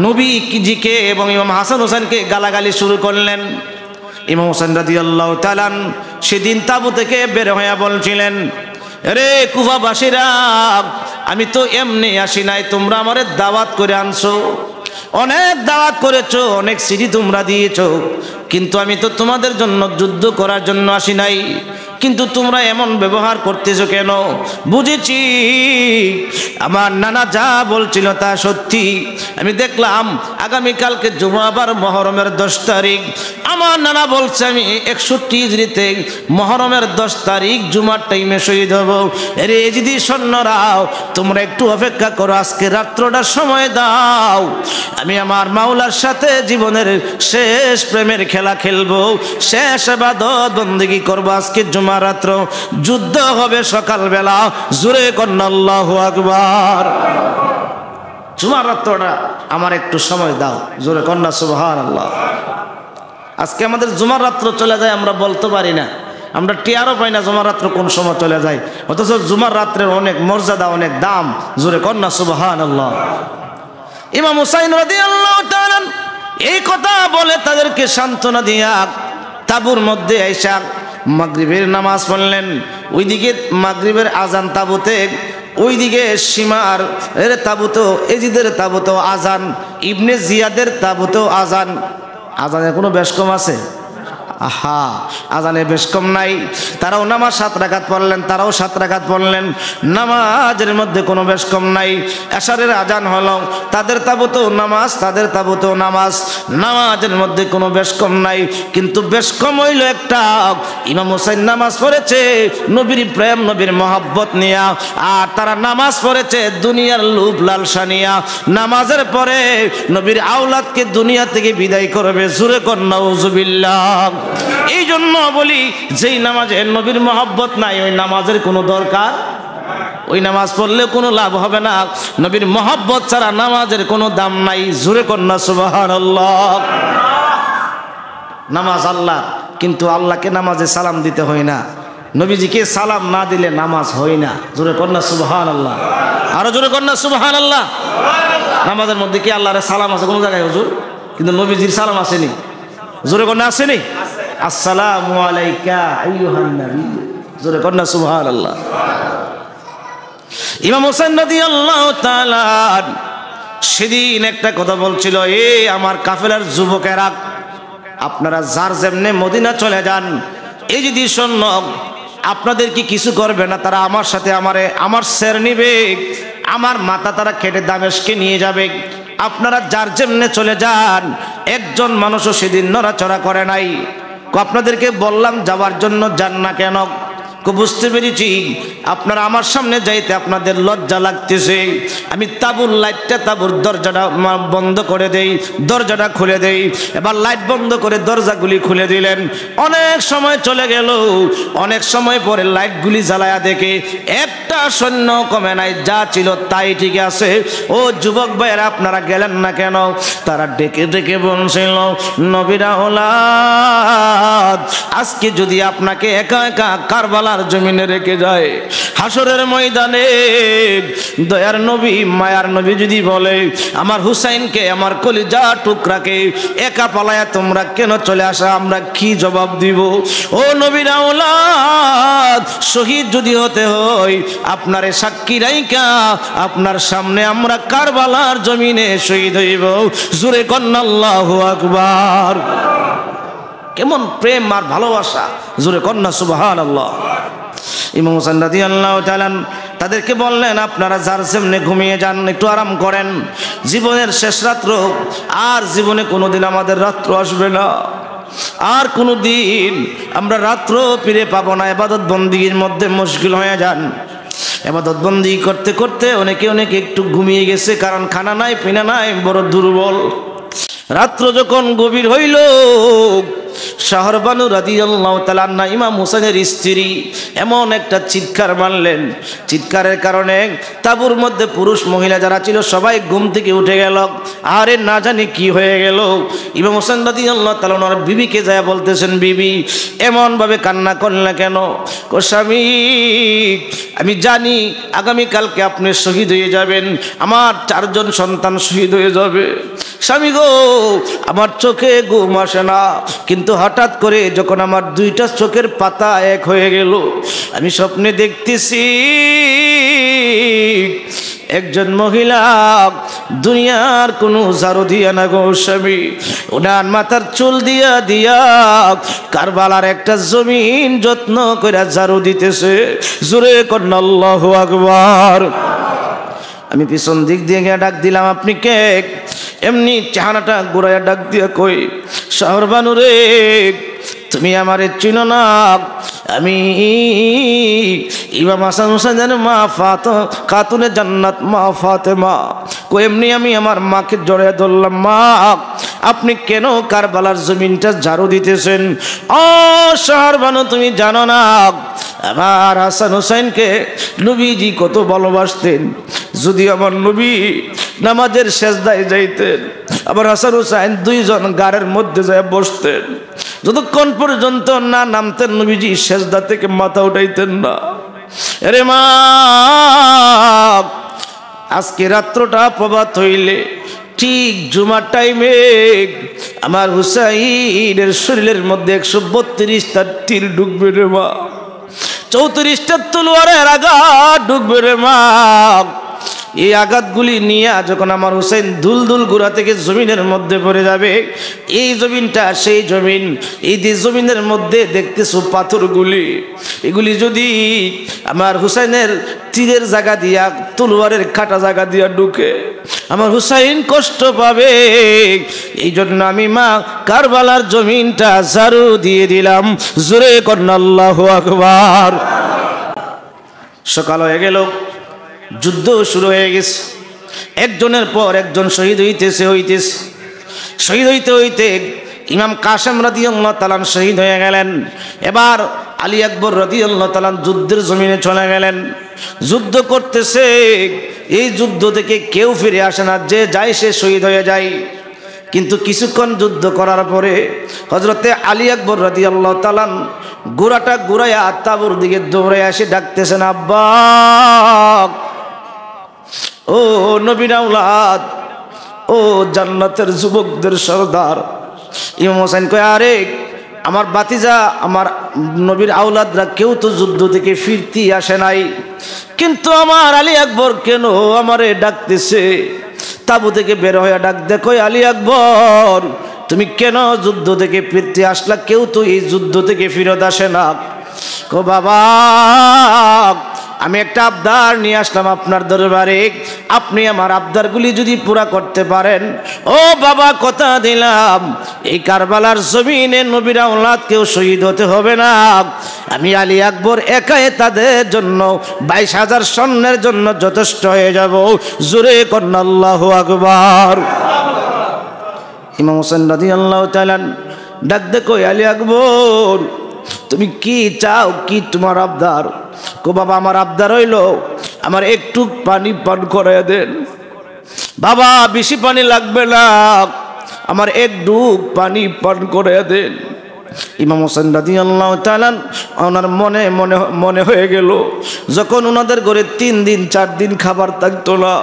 নবীজিকে এবং ইমাম হাসান হোসেনকে গালাগালি শুরু করলেন। ইমাম হোসেন রাদিয়াল্লাহু তাআলা সেদিন তাঁবু থেকে বের হয়ে বলছিলেন, রে কুফাবাসীরা, আমি তো এমনি আসি নাই, তোমরা আমারে দাওয়াত করে আনছো, অনেক দাওয়াত করেছো, অনেক চিঠি তোমরা দিয়েছো, কিন্তু আমি তো তোমাদের জন্য যুদ্ধ করার জন্য আসি নাই। কিন্তু তোমরা এমন ব্যবহার করতেছো কেন? বুঝেছি আমার নানা যা বলছিল তা সত্যি। আমি দেখলাম আগামীকালকে জুমাবার মহরমের 10 তারিখ। আমার নানা বলছে আমি 61 হিজরিতে মহরমের 10 তারিখ জুমার টাইমে শহীদ হব। এরে যদি সৈন্যরাও, তোমরা একটু অপেক্ষা করো, আজকে রাত্রটার সময় দাও, আমি আমার মাওলার সাথে জীবনের শেষ প্রেমের খেলা খেলবো, শেষ ইবাদত বন্দেগী করবো। আজকে জুমা রাত্র যুদ্ধ হবে সকালবেলা। জোরে কন্যা আল্লাহু আকবার। জুমার রাত্রটা আমার একটু সময় দাও। জোরে কন্যা সুবহানাল্লাহ। আজকে আমাদের জুমার রাত্র চলে যায়, আমরা বলতে পারি না, আমরা টিয়ারও পাই না জুমার রাত্র কোন সময় চলে যায়। অথচ জুমার রাত্রের অনেক মর্যাদা, অনেক দাম। জোরে কন্যা সুবহানাল্লাহ। ইমাম হুসাইন রাদিয়াল্লাহু তাআলা এই কথা বলে তাদেরকে সান্ত্বনা দিয়া তাঁবুর মধ্যে আইসা মাগরিবের নামাজ পড়লেন। ওইদিকে মাগরিবের আজান তাঁবুতে, ওইদিকে সীমার এর তাঁবুতেও, এজিদের তাঁবুতেও আজান, ইবনে জিয়াদের তাঁবুতেও আজান। আজানের কোনো বেশ কম আছে? আহা, আজানে বেশ কম নাই। তারাও নামাজ 7 রাকাত পড়লেন, তারাও 7 রাকাত পড়লেন, নামাজের মধ্যে কোনো বেশ কম নাই। এশারের আজান হলো, তাদের তাবুতেও নামাজ, তাদের তাবুতেও নামাজ, নামাজের মধ্যে কোনো বেশ কম নাই। কিন্তু বেশ কম হইল একটা, ইমাম হোসেন নামাজ পড়েছে নবীর প্রেম, নবীর মহব্বত নিয়া, আর তারা নামাজ পড়েছে দুনিয়ার লোভ লালসা নিয়া। নামাজের পরে নবীর আওলাদকে দুনিয়া থেকে বিদায় করবে, জোরে কর নাউজুবিল্লাহ। এই জন্য বলি, যেই নামাজে নবীর মহব্বত নাই ওই নামাজের কোনো দরকার, ওই নামাজ পড়লে কোনো লাভ হবে না। নবীর মহব্বত ছাড়া নামাজের কোনো দাম নাই, জোরে কর না সুবহানাল্লাহ। নামাজ আল্লাহ, কিন্তু আল্লাহকে নামাজে সালাম দিতে হয় না, নবীজিকে সালাম না দিলে নামাজ হয় না, জোরে কর না সুবহানাল্লাহ। আরো জোরে কর না সুবহানাল্লাহ। নামাজের মধ্যে কি আল্লাহর সালাম আছে কোনো জায়গায় হুজুর? কিন্তু নবীজির সালাম আসেনি, জোরে কর না আসেনি? আসসালামু আলাইকা আইয়ুহান নবী, জোরে কর না সুবহানাল্লাহ। ইমাম হোসেন রাদিয়াল্লাহু তাআলা সেদিন একটা কথা বলছিল, এ আমার কাফেলার যুবকেরা, আপনারা যার যেমনে মদিনা চলে যান, এই যদি শোন আপনাদের কি কিছু করবে না, তারা আমার সাথে আমার সের নিবে, আমার মাথা তারা কেটে দামেস্কে নিয়ে যাবে। আপনারা যার যেমনে চলে যান, একজন মানুষও সেদিন নড়াচড়া করে নাই। আপনাদেরকে বললাম যাওয়ার জন্য, যান না কেন? বুঝতে পেরেছি আপনারা আমার সামনে যাইতে আপনাদের লজ্জা লাগতেছে। আমি তাঁবুর লাইটটা, তাঁবুর দরজাটা বন্ধ করে দেই, দরজাটা খুলে দেই। এবার লাইট বন্ধ করে দরজাগুলি খুলে দিলেন। অনেক সময় চলে গেল, অনেক সময় পরে লাইটগুলি জ্বালায়া দেখে একটা সৈন্য কমে নাই, যা ছিল তাই ঠিক আছে। ও যুবক ভাইয়েরা, আপনারা গেলেন না কেন? তারা ডেকে ডেকে বলছিল, নবীর আওলাদ, আজকে যদি আপনাকে একা একা কারবালা জমিনে রেখে যায়, হাসরের ময়দানে দয়ার নবী, মায়ার নবী যদি বলে আমার হুসাইনকে, আমার কলিজা টুকরাকে একা পালায়া তোমরা কেন চলে আসা, আমরা কি জবাব দিব? ও নবীর আওলাদ, শহীদ যদি হতে হয় আপনারে সাক্ষী রাইখা আপনার সামনে আমরা কারবালার জমিনে শহীদ হইব, জোরে কন্না আল্লাহু আকবার। কেমন প্রেম আর ভালোবাসা, জোরে কন্না সুবহানাল্লাহ। ইমাম হোসেন রাদিয়াল্লাহু তাআলা তাদেরকে বললেন, আপনারা যার যেমনে ঘুমিয়ে যান, একটু আরাম করেন, জীবনের শেষ রাত্র, আর জীবনে কোনোদিন আমাদের রাত্র আসবে না, আর কোনো দিন আমরা রাত্র ফিরে পাবো না। ইবাদত বন্দিগির মধ্যে মুশকিল হয়ে যান। ইবাদত বন্দি করতে করতে অনেকে একটু ঘুমিয়ে গেছে, কারণ খানা নাই, পিনা নাই, বড় দুর্বল। রাত্র যখন গভীর হইল, শাহরবানু রাদিয়াল্লাহু তাআলা আনহা, ইমাম হোসেনের স্ত্রী, এমন একটা চিৎকার মারলেন, চিৎকারের কারণে তাঁবুর মধ্যে পুরুষ মহিলা যারা ছিল সবাই ঘুম থেকে উঠে গেল। আরে না জানি কি হয়ে গেল। ইমাম হোসেন রাদিয়াল্লাহু তাআলা ওনার বিবিকে যায় বলতেছেন, বিবি এমনভাবে কান্না করলেন কেন? স্বামী, আমি জানি আগামীকালকে আপনি শহীদ হয়ে যাবেন, আমার 4 জন সন্তান শহীদ হয়ে যাবে। স্বামী গো, আমার চোখে ঘুম আসে না, কিন্তু হঠাৎ করে যখন আমার 2টা চোখের পাতা এক হয়ে গেল, আমি স্বপ্নে দেখতেছি একজন মহিলা দুনিয়ার কোনো ঝাড়ু দিয়া না গো স্বামী, ওনার মাথার চুল দিয়া দিয়া কারবালার একটা জমিন যত্ন করে ঝাড়ু দিতেছে, জোরে কন্না আল্লাহু আকবার। আমি পিছন দিক দিয়ে গিয়ে ডাক দিলাম, আপনি কে? এমনি চেহারাটা ঘুরাইয়া ডাক দিয়া কই, শাহরবানু রে, তুমি আমারে চিনো না? আমি ইমাম হাসান হুসাইনের মা খাতুনে জান্নাত, মা ফাতেমা। এমনি আমি আমার মাকে জড়িয়ে ধরলাম, মা আপনি কেন কারবালার জমিনটা ঝাড়ু দিতেছেন? ও শাহরবানু, তুমি জানো না আমার হাসান হুসাইনকে নবীজি কত ভালোবাসতেন। যদি আমার নবী নামাজের সেজদায় যাইতেন, আবার হাসান হুসাইন 2 জন গাড়ের মধ্যে যায় বসতেন, যতক্ষণ পর্যন্ত না নামতেন নবীজি সেজদা থেকে মাথা উঠাইতেন না। আরে মা, আজকে রাত্রটা প্রভাত হইলে ঠিক জুমার টাইমে আমার হুসাইনের শরীরের মধ্যে 132টা তীর ঢুকবে রে মা, 34টা তলোয়ারের আঘাত ঢুকবে রে মা। এই আঘাতগুলি নিয়ে যখন আমার হুসাইন দুলদুল গুড়া থেকে জমিনের মধ্যে পড়ে যাবে, এই জমিনটা সেই জমিন, এই যে জমিনের মধ্যে দেখতেছো পাথরগুলি, এগুলি যদি আমার হুসাইনের তীরের জায়গা দিয়া, তলোয়ারের কাটা জায়গা দিয়া ঢুকে, আমার হুসাইন কষ্ট পাবে। এই জন্য আমি মা কারবালার জমিনটা ঝাড়ু দিয়ে দিলাম। জোরে কন্যা আল্লাহু আকবার। সকাল হয়ে গেল, যুদ্ধ শুরু হয়ে গেছে, একজনের পর একজন শহীদ হইতেছে। শহীদ হইতে হইতে ইমাম কাসেম রাদিয়াল্লাহু তাআলা শহীদ হয়ে গেলেন। এবার আলী আকবর রাদিয়াল্লাহু তাআলা যুদ্ধের জমিনে চলে গেলেন। যুদ্ধ করতেছে, এই যুদ্ধ থেকে কেউ ফিরে আসে না, যে যায় সে শহীদ হয়ে যায়। কিন্তু কিছুক্ষণ যুদ্ধ করার পরে হযরতে আলী আকবর রাদিয়াল্লাহু তাআলা ঘোড়াটা ঘুরাইয়া তাঁবুর দিকে দৌড়ে আসে ডাকতেছেন, আব্বা, ও নবীর আওলাদ, ও জান্নাতের যুবকদের সর্দার। ইমাম হোসেন কয়, আরে আমার বাতিজা, আমার নবীর আওলাদরা কেউ তো যুদ্ধ থেকে ফিরতি আসে নাই, কিন্তু আমার আলী আকবর কেন আমারে ডাকতেছে? তাবু থেকে বের হয়ে ডাক দেখো, আলী আকবর, তুমি কেন যুদ্ধ থেকে ফিরতে আসলা? কেউ তো এই যুদ্ধ থেকে ফিরত আসে না। কো বাবা, আমি একটা আবদার নিয়ে আসলাম আপনার দরবারে, আপনি আমার আবদারগুলি যদি পুরা করতে পারেন, ও বাবা কথা দিলাম এই কারবালার জমিনে নবীর আওলাদ কেউ শহীদ হতে হবে না, আমি আলী আকবর একাই তাদের জন্য 22,000 সৈন্যের জন্য যথেষ্ট হয়ে যাব। জোরে কন্যা আল্লাহু আকবার। ইমাম হোসেন রাদিয়াল্লাহু তাআলা ডাক দেখো, আলী আকবর, তুমি কি চাও, কি তোমার আবদার? কো বাবা, আমার আবদার হইল আমার একটু পানি পান করাইয়া দেন। বাবা, বেশি পানি লাগবে না, আমার এক ডুব পানি পান করাইয়া দেন। ইমাম হোসেন রাদিয়াল্লাহু তাআলা ওনার মনে মনে মনে হয়ে গেল, যখন ওনাদের ঘরে 3 দিন 4 দিন খাবার থাকতো না,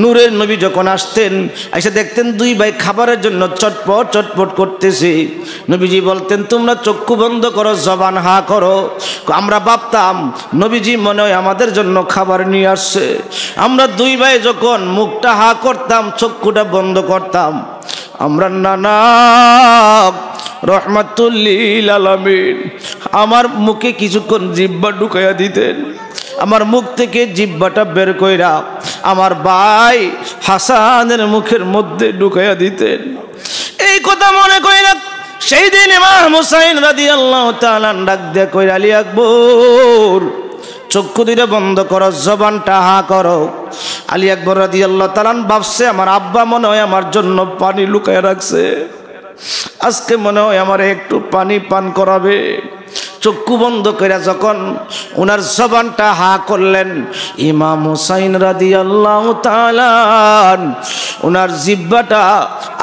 নূরের নবী যখন আসতেন, এসে দেখতেন 2 ভাই খাবারের জন্য চটপট চটপট করতেছে। নবীজি বলতেন, তোমরা চক্ষু বন্ধ করো, জবান হা করো। আমরা ভাবতাম নবীজি মনে হয় আমাদের জন্য খাবার নিয়ে আসছে। আমরা 2 ভাই যখন মুখটা হা করতাম, চক্ষুটা বন্ধ করতাম, আমরা নানা রহমাতুল লিল আলামিন আমার মুখে কিছুক্ষণ জিহ্বা ঢুকাইয়া দিতেন, আমার মুখ থেকে জিহ্বাটা বের কইরা আমার ভাই হাসানের মুখের মধ্যে ঢুকাইয়া দিতেন। এই কথা মনে কইরা সেই দিন ইমাম হুসাইন রাদিয়াল্লাহু তাআলা ডাক দিয়ে কইরা, আলী আকবর, চক্ষু দুইটা বন্ধ করো, জবানটা হা করো। আলী আকবর রাদিয়াল্লাহু তাআলা ভাবছে, আমার আব্বা মনে হয় আমার জন্য পানি লুকায় রাখছে, আজকে মনে হয় আমার একটু পানি পান করাবে। চক্ষু বন্ধ করে যখন ওনার জবানটা হা করলেন, ইমাম হুসাইন রাদিয়াল্লাহু তাআলা ওনার জিহ্বাটা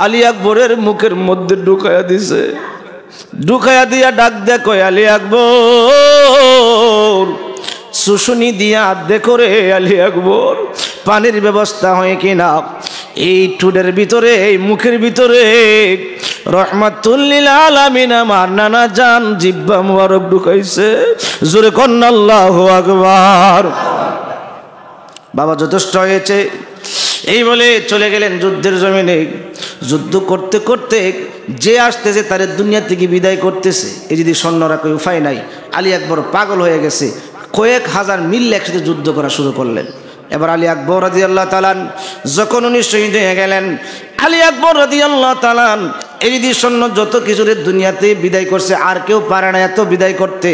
আলী আকবরের মুখের মধ্যে ঢুকাইয়া দিছে। ঢুকাইয়া দিয়া ডাক দেয়, কয়, আলী আকবর, শুশুনি দিয়া দেখো রে আলী আকবর, পানির ব্যবস্থা হয় কিনা। এই ঠোঁটের ভিতরে, এই মুখের ভিতরে রহমাতুল লিল আলামিন আমার নানা জান জিহ্বা মুবারক ঢুকাইছে। জোরে কন্না আল্লাহু আকবার। বাবা যথেষ্ট হয়েছে এই বলে চলে গেলেন যুদ্ধের জমিনে। যুদ্ধ করতে করতে যে আসতেছে তার দুনিয়া থেকে বিদায় করতেছে। এই যদি সৈন্যরা কেউ উপায় নাই, আলী আকবর পাগল হয়ে গেছে, কয়েক হাজার মিল একসাথে যুদ্ধ করা শুরু করলেন। এবার আলী আকবর রাদিয়াল্লাহু তাআলা যখন উনি শহীদ হয়ে গেলেন, আলী আকবর রাদিয়াল্লাহু তাআলা এই যদি সৈন্য যত কিছুর দুনিয়াতে বিদায় করছে, আর কেউ পারে না এত বিদায় করতে।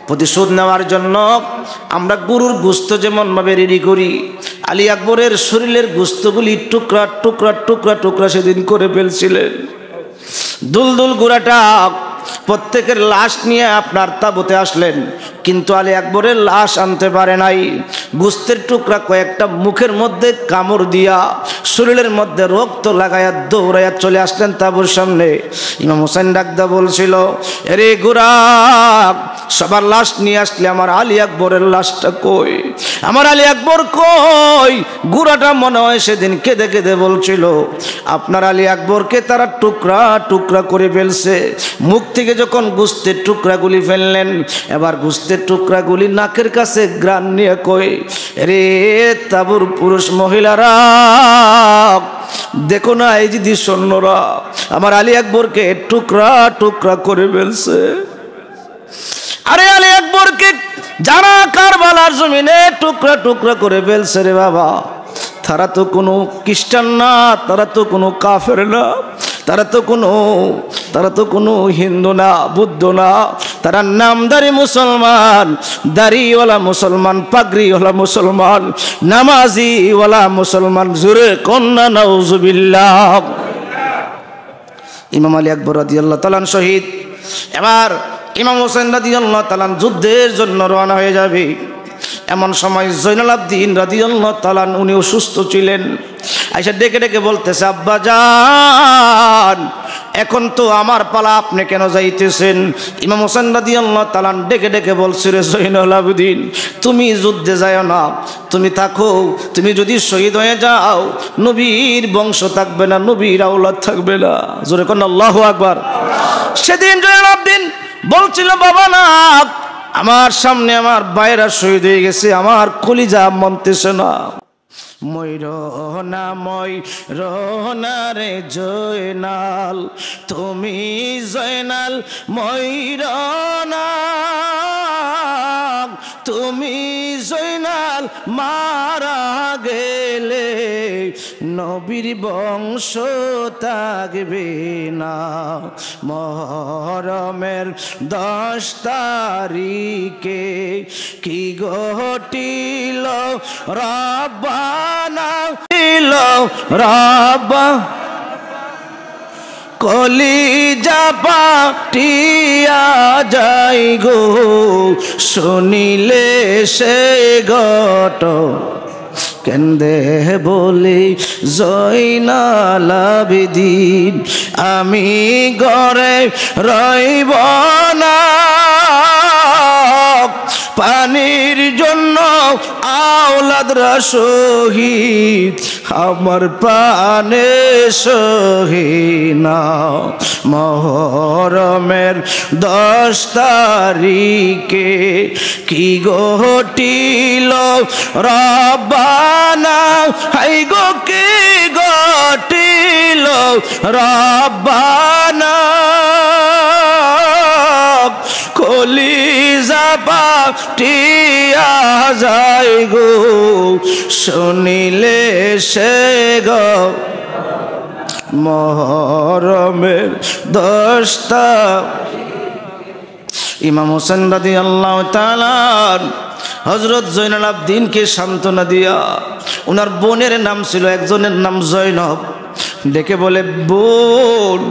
প্রতিশোধ নেওয়ার জন্য আমরা গরুর গোস্ত যেমন ভাবে রেডি করি, আলী আকবরের শরীরের গোস্তগুলি টুকরা টুকরা টুকরা টুকরা সেদিন করে ফেলছিলেন। দুলদুল ঘোড়াটা প্রত্যেকের লাশ নিয়ে আপনার তাঁবুতে আসলেন, কিন্তু আলী আকবরের লাশ আনতে পারে নাই। গোস্তের টুকরা কয়েকটা মুখের মধ্যে কামড় দিয়া শরীরের মধ্যে রক্ত লাগাইয়া দৌড়াইয়া চলে আসলেন তাঁবুর সামনে। ইমাম হোসেন ডাকদা বলছিল, এরে গোরা, সবার লাশ নিয়ে আসলে আমার আলী আকবরের লাশটা কই, আমার আলী আকবর কই? গোরাটা মনে হয় সেদিন কেঁদে কেঁদে বলছিল, আপনার আলী আকবরকে তারা টুকরা টুকরা করে ফেলছে। মুখ থেকে যখন গোস্তের টুকরাগুলি ফেললেন, এবার গোস্তের হয়েছে টুকরাগুলি নাকের কাছে গ্রান নিয়ে কই, রে তাবুর পুরুষ মহিলারা দেখো না, এই যদি সৈন্যরা আমার আলী আকবরকে টুকরা টুকরা করে ফেলছে। আরে আলী আকবরকে যারা কারবালার জমিনে টুকরা টুকরা করে ফেলছে রে বাবা, তারা তো কোনো খ্রিস্টান না, তারা তো কোনো কাফের না, তারা তো কোনো হিন্দু না, বুদ্ধ না, তারা নামদারি মুসলমান, দাড়িওয়ালা মুসলমান, পাগড়িওয়ালা মুসলমান, নামাজিওয়ালা মুসলমান। জোরে কন্যা নাউজুবিল্লাহ। ইমাম আলী আকবর রাদিয়াল্লাহু তাআলা শহীদ। এবার ইমাম হোসেন রাদিয়াল্লাহু তাআলা যুদ্ধের জন্য রওনা হয়ে যাবে। এমন সময় জয়নুল আবদিন রাদিয়াল্লাহু তাআলা উনি অসুস্থ ছিলেন। আয়েশা ডেকে ডেকে বলতেছে, আব্বা জান এখন তো আমার পালা, আপনি কেন যাইতেছেন? ইমাম হোসেন রাদিয়াল্লাহু তাআলা ডেকে ডেকে বলছে, রে জয়নুল আবদিন তুমি যুদ্ধে যাও না, তুমি থাকো। তুমি যদি শহীদ হয়ে যাও নবীর বংশ থাকবে না, নবীর আওলাদ থাকবে না। জোরে কোন আল্লাহু আকবার। সেদিন জয়নুল আবদিন বলছিল, বাবা না, আমার সামনে আমার ভাইরা শহীদ হয়ে গেছে, আমার কলিজা মানতেছে না। ময়ূরনা রে জয়নাল, তুমি জয়নাল ময়ূরনা, তুমি জয়নাল মারা গেলে নবীর বংশ থাকবে না। মুহররমের 10 তারিখে কি ঘটিল রব্বানা রব্বা, কলিজা পাটিয়া যাই গো শুনিলে সে ঘটনা। কেন্দে বলি জয়নাল আবেদিন, আমি ঘরে রইব না, পানির জন্য আওলাদরা শহীদ, আমার পানে শহীনা। মুহররমের 10 তারিখে কি ঘটিল রব্বানা, হাই গো কি ঘটিল রব্বানা, কলিজা পাটিয়া যায় গো শুনিলে সে গো। মুহররমের 10 ইমাম হোসেন রাদিয়াল্লাহু তাআলা হযরত জয়নুল আবদিনকে সান্ত্বনা দিয়া, ওনার বোনের নাম ছিল, একজনের নাম জয়নব, ডেকে বলে, বোন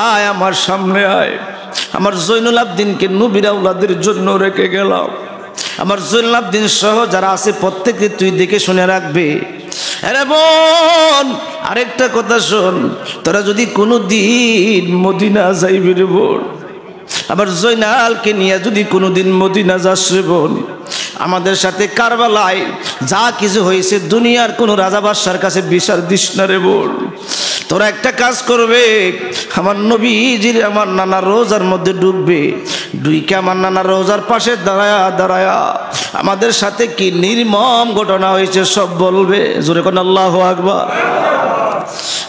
আয় আমার সামনে আয়, আমার জয়নুল আবদিনকে নবীর আওলাদের জন্য রেখে গেলাম, আমার জয়নুল আবদিন সহ যারা আছে প্রত্যেককে তুই দেখে শুনে রাখবে। আরে বোন আরেকটা কথা শোন, তোরা যদি কোনো দিন মদিনা যাইবি রে বোন, আবার জয়নালকে নিয়ে যদি কোনোদিন মদিনা যাস রে বোন, আমাদের সাথে কারবালায় যা কিছু হয়েছে দুনিয়ার কোনো রাজা বাদশার কাছে বিচার দিস না রে বোন। তোরা একটা কাজ করবে, আমার নবীজির আমার নানা রোজার মধ্যে ডুববে, ডুইকে আমার নানা রোজার পাশে দাঁড়ায়া দাঁড়ায়া আমাদের সাথে কি নির্মম ঘটনা হয়েছে সব বলবে। জোরে কোন আল্লাহু আকবার।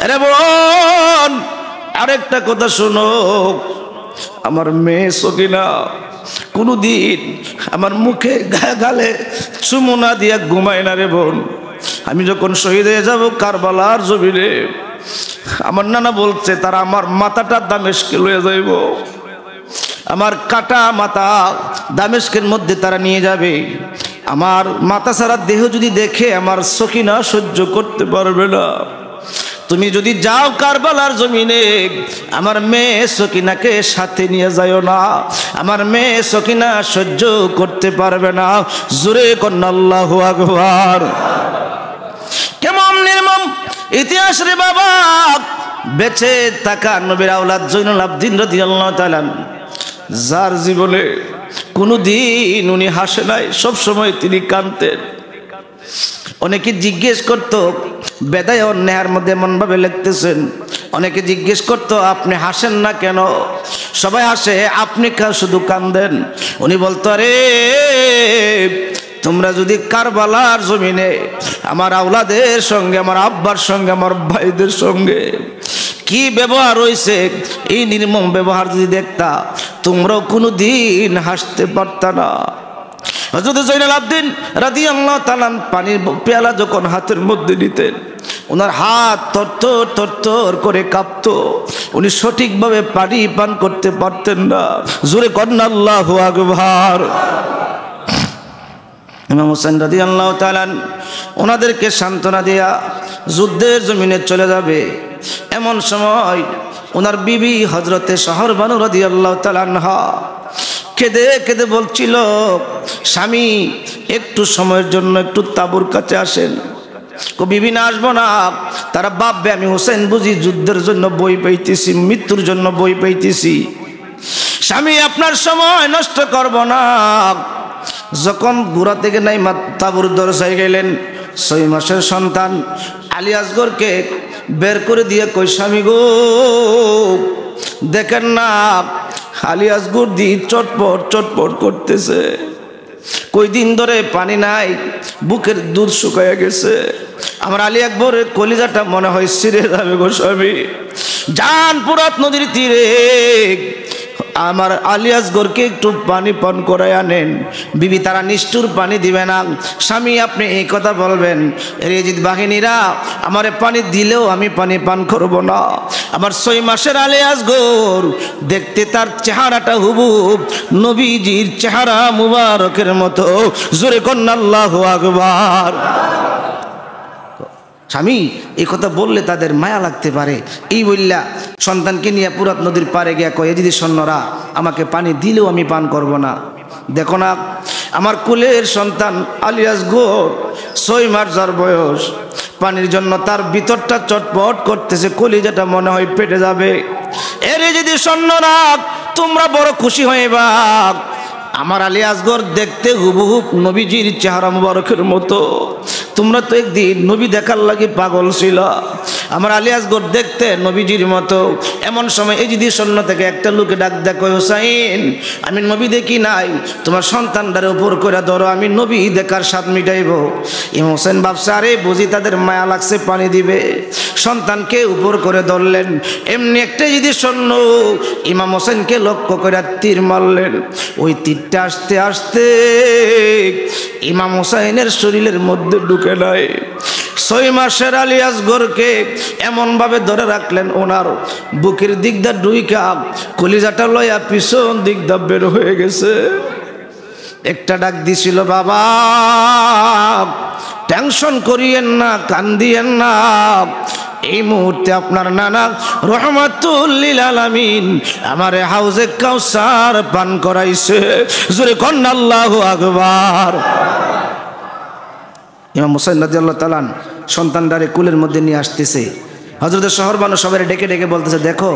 আরে বোন আরেকটা কথা শোনো, আমার মেয়ে সকিনা কোনোদিন আমার মুখে গালে চুমু না দিয়া ঘুমায় না রে বোন। আমি যখন শহীদ হয়ে যাব কারবালার জমিনে, আমার নানা বলছে তারা আমার মাথাটা দামেস্কে লয়ে যাইব, আমার কাটা মাথা দামেস্কের মধ্যে তারা নিয়ে যাবে। আমার মাথা ছাড়া দেহ যদি দেখে আমার সকিনা সহ্য করতে পারবে না। তুমি যদি যাও কারবালার জমিনে, আমার মেয়ে সকিনাকে সাথে নিয়ে যাও না, আমার মেয়ে সকিনা সহ্য করতে পারবে না। জোরে কন্না আল্লাহু আকবার। কেমন নির্মম ইতিহাস রে বাবা। বেঁচে থাকা নবীর আওলাদ জয়নুল আবদিন রাদিয়াল্লাহু তাআলা, যার জীবনে কোনোদিন উনি হাসে নাই, সব সময় তিনি কাঁদতেন। অনেকে জিজ্ঞেস করতো বেদায় অন্যায়ের মধ্যে এমনভাবে লিখতেছেন। অনেকে জিজ্ঞেস করতো আপনি হাসেন না কেন? সবাই হাসে, আপনি শুধু কান্দেন। উনি বলতো আরে তোমরা যদি কারবালার জমিনে আমার আওলাদের সঙ্গে, আমার আব্বার সঙ্গে, আমার ভাইদের সঙ্গে কি ব্যবহার হয়েছে, এই নির্মম ব্যবহার যদি দেখতা তোমরাও কোনো দিন হাসতে পারতা না। হযরত জয়নুল আবদিন রাদিয়াল্লাহু তাআলা পানির পেয়ালা যখন হাতের মধ্যে নিতেন, ওনার হাত থরথর থরথর করে কাঁপতো। উনি সঠিকভাবে পানি পান করতে পারতেন না। জোরে কন্না আল্লাহু আকবার। ইমাম হোসেন রাদিয়াল্লাহু তাআলা ওনাদেরকে সান্ত্বনা দিয়া যুদ্ধের জমিনে চলে যাবে। এমন সময় ওনার বিবি হযরতে শাহরবানু রাদিয়াল্লাহু তাআলা আনহা কেঁদে কেঁদে বলছিল, স্বামী একটু সময়ের জন্য একটু তাঁবুর কাছে আসেন। বিবি না আসবো না, তারা ভাববে আমি হোসেন বুঝি যুদ্ধের জন্য বই পাইতেছি, মৃত্যুর জন্য বই পাইতেছি। স্বামী আপনার সময় নষ্ট করব না। যখন গুড়া থেকে নাই তাঁবুর দরজায় গেলেন, 6 মাসের সন্তান আলী আসগরকে বের করে দিয়ে কই, স্বামী গো দেখেন না আলী আসগর দি চটপট চটপট করতেছে, কই দিন ধরে পানি নাই, বুকের দুধ শুকাইয়া গেছে, আমার আলী আকবরের কলিজাটা মনে হয় ছিঁড়ে যাবে গো স্বামী। যান পুরাত নদীর তীরে আমার আলী আসগরকে একটু পানি পান করায় আনেন। বিবি তারা নিষ্ঠুর পানি দিবে না। স্বামী আপনি এই কথা বলবেন, রেজিদ বাহিনীরা আমারে পানি দিলেও আমি পানি পান করব না। আমার 6 মাসের আলী আসগর দেখতে তার চেহারাটা হুবহুব নবীজির চেহারা মুবারকের মতো। জোরে কন্না আল্লাহু আকবার। স্বামী এই কথা বললে তাদের মায়া লাগতে পারে, এই বললা সন্তানকে নিয়ে পুরাত নদীর পাড়ে গিয়া কয়ে, যদি সৈন্যরা আমাকে পানি দিলেও আমি পান করব না। দেখো না আমার কুলের সন্তান আলী আসগর 6 মাস যার বয়স, পানির জন্য তার ভিতরটা চটপট করতেছে, কলিজাটা মনে হয় পেটে যাবে। এরে যদি সৈন্যরা তোমরা বড় খুশি হইবা, আমার আলী আসগর দেখতে হুবহুব নবীজির চেহারা মুবারকের মতো। তোমরা তো একদিন নবী দেখার লাগে পাগল ছিল, আমার আলী আসগর দেখতে নবীজির মতো। এমন সময় এই যদি সৈন্য থেকে একটা লোকে ডাক দেখো, হোসাইন আমি নবী দেখি নাই, তোমার সন্তানটারে উপর করে ধরো, আমি নবী দেখার স্বাদ মিটাইব। ইমাম হোসেন ভাবছে আরে বুঝি তাদের মায়া লাগছে পানি দিবে, সন্তানকে উপর করে ধরলেন। এমনি একটা যদি সৈন্য ইমাম হোসেনকে লক্ষ্য করে তীর মারলেন। ওই তীরটা আসতে আসতে ইমাম হোসেনের শরীরের মধ্যে ঢুকে নাই। 6 মাসের আলী আসগরকে এমনভাবে ধরে রাখলেন, ওনার বুকের দিকটা ডুইকা কলিজাটা লয়া পিছন দিকটা বের হয়ে গেছে। একটা ডাক দিছিল, বাবা টেনশন করিয়েন না, কান্দিয়েন না, এই মুহূর্তে আপনার নানা রহমাতুল লিল আলামিন আমারে হাউজে কাউসার পান করাইছে। জোরে কন্না আল্লাহু আকবার। ইমাম হোসেন রাদিয়াল্লাহু তাআলা সন্তানটারে কুলের মধ্যে নিয়ে আসতেছে। হযরত শাহরবানু সবাই ডেকে ডেকে বলতেছে, দেখো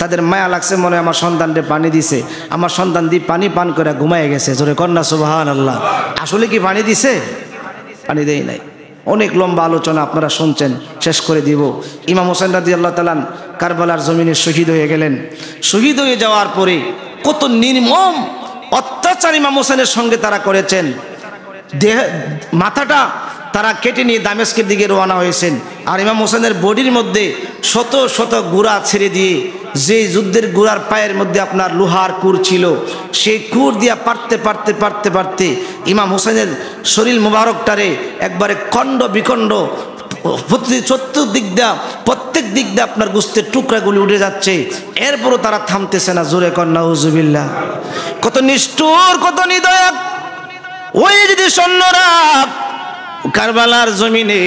তাদের মায়া লাগছে, মনে আমার সন্তানকে পানি দিছে, আমার সন্তান দিয়ে পানি পান করে ঘুমায় গেছে। জোরে কন্না সুবহানাল্লাহ। আসলে কি পানি দিছে? পানি দেয় নাই। অনেক লম্বা আলোচনা আপনারা শুনছেন, শেষ করে দিব। ইমাম হোসেন রাদিয়াল্লাহু তাআলা কারবালার জমিনে শহীদ হয়ে গেলেন। শহীদ হয়ে যাওয়ার পরে কত নির্মম অত্যাচার ইমাম হোসেনের সঙ্গে তারা করেছেন। মাথাটা তারা কেটে নিয়ে দামেস্কের দিকে রওনা হয়েছেন। আর ইমাম হোসেনের বডির মধ্যে শত শত গুড়া ছেড়ে দিয়ে, যে যুদ্ধের গুড়ার পায়ের মধ্যে আপনার লোহার কুর ছিল, সেই কুর দিয়া পারতে পারতে পারতে পারতে ইমাম হোসেনের শরীর মুবারকটারে একবারে খণ্ড বিখণ্ড, চতুর্দিক দিয়া প্রত্যেক দিক দিয়ে আপনার গোস্তের টুকরাগুলি উঠে যাচ্ছে। এরপরও তারা থামতেছে না। জোরে কর নাউজুবিল্লাহ। কত নিষ্ঠুর, কত নির্দয়। ওই যদি সৈন্যরা কারবালার জমিনে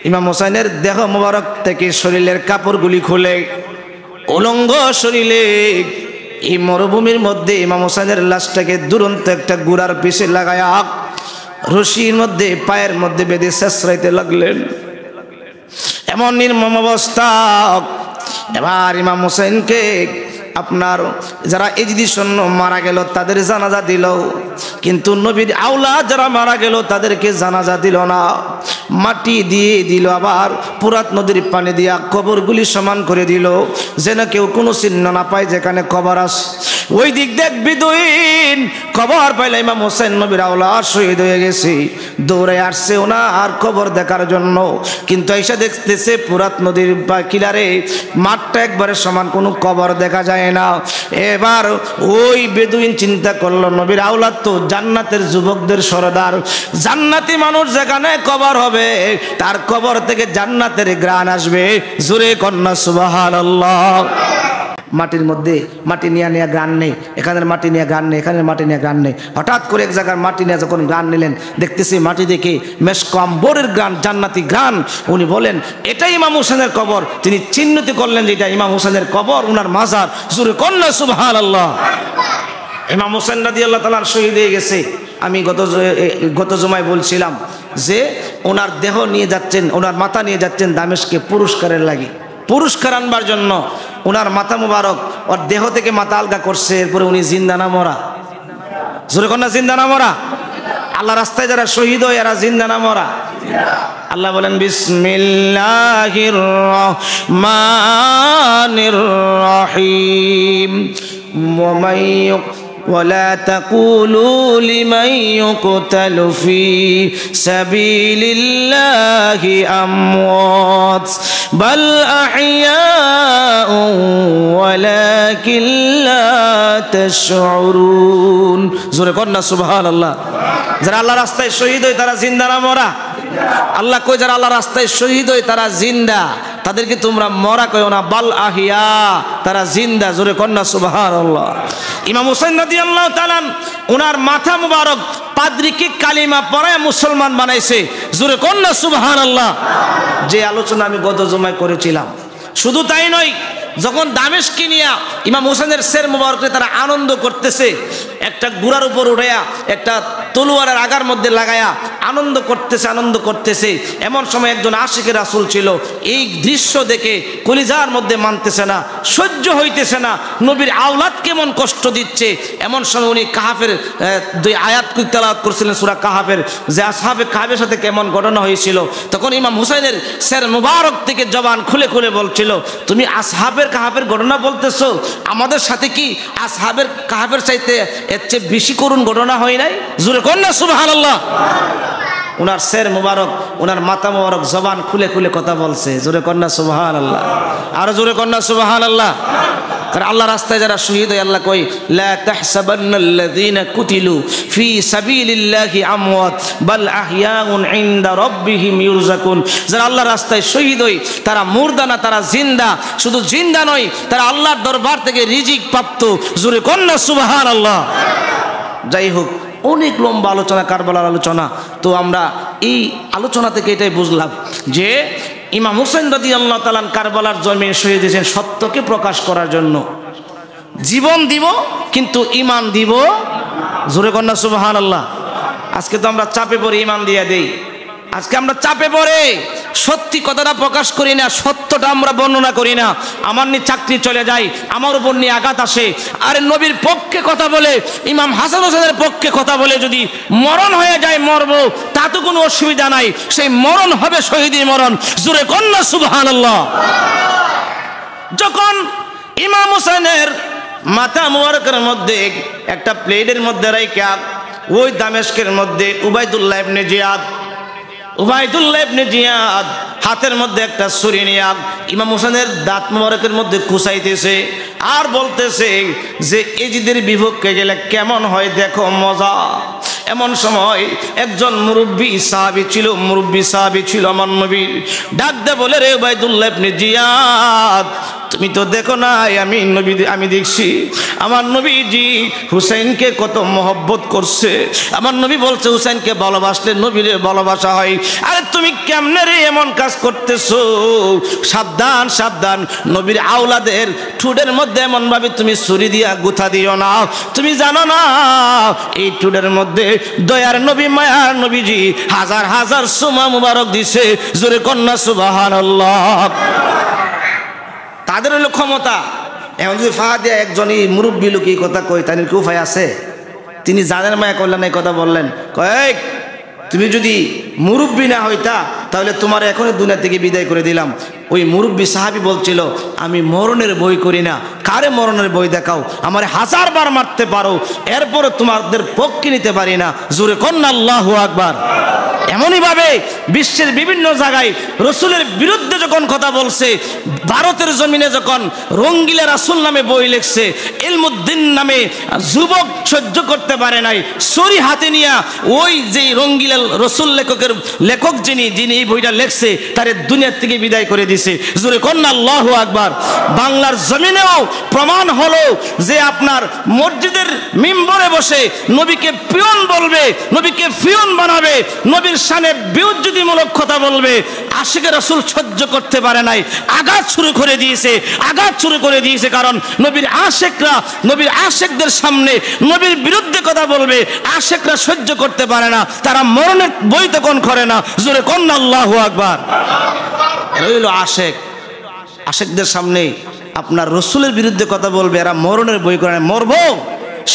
ইমাম হোসেনের দেহ মোবারক থেকে শরীরের কাপড়গুলি খুলে উলঙ্গ শরীরে এই মরুভূমির মধ্যে ইমাম হোসেনের লাশটাকে দুরন্ত একটা গুড়ার পিছে লাগায়া রশির মধ্যে পায়ের মধ্যে বেঁধে শেষরাইতে লাগলেন। এমন নির্মম অবস্থা। এবার ইমাম হোসেনকে আপনার যারা এজিদি সৈন্য মারা গেল তাদের জানাজা দিল, কিন্তু নবীর আওলাদ যারা মারা গেল তাদেরকে জানাজা দিল না, মাটি দিয়ে দিল, আবার পুরাত নদীর পানি দিয়া কবরগুলি সমান করে দিল, যেন কেউ কোনো চিহ্ন না পায় যেখানে কবর আছে। ওই দিক দেখ বিদুইন খবর পাইলে ইমাম হোসেন নবীর আওলাদ শহীদ হয়ে গেছে, দৌড়ে আসছে ওনার কবর দেখার জন্য, কিন্তু এসে দেখতেছে পুরাত নদীর কিনারে মাঠটা একবারে সমান, কোনো কবর দেখা যায় না। এবার ওই বেদুইন চিন্তা করলো নবীর আওলাদ তো জান্নাতের যুবকদের সরদার, জান্নাতি মানুষ যেখানে কবর হবে তার কবর থেকে জান্নাতের ঘ্রাণ আসবে। জোরে কন্যা সুবহানাল্লাহ। মাটির মধ্যে মাটি নিয়ে গান নেই, এখানের মাটি নিয়ে গান নেই, এখানের মাটি নিয়ে গান নেই। হঠাৎ করে এক জায়গার মাটি নিয়ে যখন গান নিলেন, দেখতেছি মাটি দেখে মেশকম্বরের গান, জান্নাতি গান। উনি বলেন এটাই ইমাম হোসেনের কবর। তিনি চিহ্নিত করলেন যে এটা ইমাম হোসেনের কবর, উনার মাজার। জোরে কন্যা সুবহানাল্লাহ। ইমাম হোসেন রাদিয়াল্লাহু তাআলা শহীদ হয়ে গেছে। আমি গত জুমায় বলছিলাম যে ওনার দেহ নিয়ে যাচ্ছেন, ওনার মাথা নিয়ে যাচ্ছেন দামেস্কে পুরস্কারের লাগি, পুরস্কার আনবার জন্য। ওনার মাথা মুবারক ওর দেহ থেকে মাথা আলগা করছে, এরপরে উনি জিন্দা না মরা? জোরে কন্যা জিন্দা না মরা? আল্লাহ রাস্তায় যারা শহীদ হয় এরা জিন্দা না মরা? আল্লাহ বলেন বিসমিল্লাহির রহমানির রহিম ولا تقولوا لمن يقتل في سبيل الله أموات بل أحياء ولكن لا تشعرون। জোরে কন্যা সুবহানাল্লাহ। যারা আল্লাহ রাস্তায় শহীদ হয় তারা জিন্দা না মরা? আল্লাহ কই যারা আল্লাহ রাস্তায় শহীদ হয় তারা জিন্দা, তাদেরকে তোমরা মরা কইও না, বাল আহিয়া, তারা জিন্দা। জোরে কন্যা সুবহানাল্লাহ। ইমাম হোসেন রাদিয়াল্লাহু তাআলা ওনার মাথা মুবারক পাদ্রীকে কালিমা পড়ায় মুসলমান বানাইছে। জোরে কন্যা সুবহানাল্লাহ। যে আলোচনা আমি গত জুমায় করেছিলাম, শুধু তাই নয়, যখন দামেস্কে নিয়ে ইমাম হোসেনের শের মুবারকে তারা আনন্দ করতেছে, একটা ঘোড়ার উপর উঠাইয়া একটা তলোয়ারের আগার মধ্যে লাগায়া আনন্দ করতেছে, এমন সময় একজন আশিকের রাসূল ছিল। এই দৃশ্য দেখে কলিজার মধ্যে মানতেছে না, সহ্য হইতেছে না, নবীর আওলাদ কেমন কষ্ট দিচ্ছে। এমন সময় উনি কাহাফের 2 আয়াত তেলাওয়াত করছিলেন, সূরা কাহাফের, যে আসহাবে কাহাফের সাথে কেমন ঘটনা হয়েছিল। তখন ইমাম হোসেনের শের মুবারক থেকে জবান খুলে খুলে বলছিল, তুমি আসহাবের কাহাফের ঘটনা বলতেছো, আমাদের সাথে কি আসহাবের কাহাফের চাইতে এর চেয়ে বেশি করুণ ঘটনা হয় নাই? জোরে কন্যা সুবহানাল্লাহ। ওনার শের মুবারক, ওনার মাথা মুবারক জবান খুলে খুলে কথা বলছে। জোরে কন্যা সুবহানাল্লাহ। আর জোরে কন্যা সুবহানাল্লাহ। কারণ আল্লাহ রাস্তায় যারা শহীদ হয়, আল্লাহ কই লা তাহসাবান্নাল্লাযীনা কুতিলু ফি সাবিলিল্লাহি আমওয়াত বাল আহইয়াউন ইনদা রাব্বিহিম ইরযাকুন। যারা আল্লাহ রাস্তায় শহীদ হয় তারা মুর্দা না, তারা জিন্দা। শুধু জিন্দা নয়, তারা আল্লাহর দরবার থেকে রিজিক প্রাপ্ত। জোরে কন্যা সুবহানাল্লাহ। যাই হোক, অনেক লম্বা আলোচনা, কারবালার আলোচনা। তো আমরা এই আলোচনা থেকে এটাই বুঝলাম যে ইমাম হোসেন রাদিয়াল্লাহু তাআলা কারবালার জমিনে শহীদ হয়েছেন সত্যকে প্রকাশ করার জন্য। জীবন দিব কিন্তু ঈমান দিব। জোরে কন্যা সুবহানাল্লাহ। আজকে তো আমরা চাপে পড়ে ঈমান দিয়ে দেই, আজকে আমরা চাপে পড়ে সত্যি কথাটা প্রকাশ করি না, সত্যটা আমরা বর্ণনা করি না। আমার নিয়ে চাকরি চলে যায়, আমার উপর নিয়ে আঘাত আসে, আরে নবীর পক্ষে কথা বলে, ইমাম হাসান হোসেনের পক্ষে কথা বলে যদি মরণ হয়ে যায় মরবো, তাতে কোনো অসুবিধা নাই, সেই মরণ হবে শহীদি মরণ। জোরে কন্যা সুবহানাল্লাহ। যখন ইমাম হোসেনের মাথা মুবারকের মধ্যে একটা প্লেটের মধ্যে রাইখা ওই দামেস্কের মধ্যে উবাইদুল্লাহ ইবনে জিয়াদ হাতের মধ্যে একটা ছুরি নিয়ে ইমাম হোসেনের দাঁত মোবারকের মধ্যে কুচাইতেছে আর বলতেছে যে এজিদের বিপক্ষে গেলে কেমন হয় দেখো মজা। এমন সময় একজন মুরব্বী সাহাবী ছিল আমার নবীর, ডাক দে বলে, রে উবাইদুল্লাহ ইবনে জিয়াদ, তুমি তো দেখো না আমি দেখছি আমার নবীজি হুসাইনকে কত মহব্বত করছে। আমার নবী বলছে হুসাইনকে ভালোবাসলে নবীরে ভালোবাসা হয়। আরে তুমি কেমনে রে এমন কাজ করতেছো? সাবধান সাবধান, নবীর আওলাদের ঠুডের মধ্যে এমন ভাবে তুমি ছুরি দিয়া গুথা দিও না। তুমি জানো না এই ঠুডের মধ্যে দয়ার নবী মায়ার নবীজি হাজার হাজার সুমা মুবারক দিছে। জোরে কন্যা সুবহানাল্লাহ। তাদের হলো ক্ষমতা, এখন যদি ফাহা দিয়া একজনই মুরব্বী লোক এই কথা কই, তাই কি উপায় আছে? তিনি জানের মায়া করলেন, এই কথা বললেন, কয়েক তুমি যদি মুরব্বী না হইতা তাহলে তোমার এখনই দুনিয়া থেকে বিদায় করে দিলাম। ওই মুরব্বী সাহাবী বলছিল, আমি মরণের বই করি না, কারে মরণের বই দেখাও, আমার 1000 বার মারতে পারো, এরপরে তোমাদের পক্ষে নিতে পারি না। জোরে কন্যা আল্লাহু আকবার। এমনইভাবে বিশ্বের বিভিন্ন জায়গায় রসুলের বিরুদ্ধে যখন কথা বলছে, ভারতের জমিনে যখন রঙ্গিলা রাসূল নামে বই লিখছে, ইলমুদ্দিন নামে যুবক সহ্য করতে পারে নাই, ছড়ি হাতে নিয়ে ওই যে রঙ্গিলা রসুল লেখক যিনি এই বইটা লিখছে তারে দুনিয়া থেকে বিদায় করে দিছে। জোরে কন্যা আল্লাহু আকবার। বাংলার জমিনেও প্রমাণ হলো যে আপনার মসজিদের মিম্বরে বসে নবীকে পিয়ন বলবে, নবীকে ফিয়ন বানাবে, নবীর শানে বিউজ্জতিমূলক কথা বলবে, আশিকে রাসূল সহ্য করতে পারে নাই, আঘাত শুরু করে দিয়েছে। কারণ নবীর আশিকরা নবীর আশিকদের সামনে নবীর বিরুদ্ধে কথা বলবে, আশিকরা সহ্য করতে পারে না, তারা মরণের বই তখন করে না। জোরে কন্যা আল্লাহু আকবার। এরা হইল আশিক। আশিকদের সামনে আপনার রসুলের বিরুদ্ধে কথা বলবে, এরা মরণের বই করে না, মরবো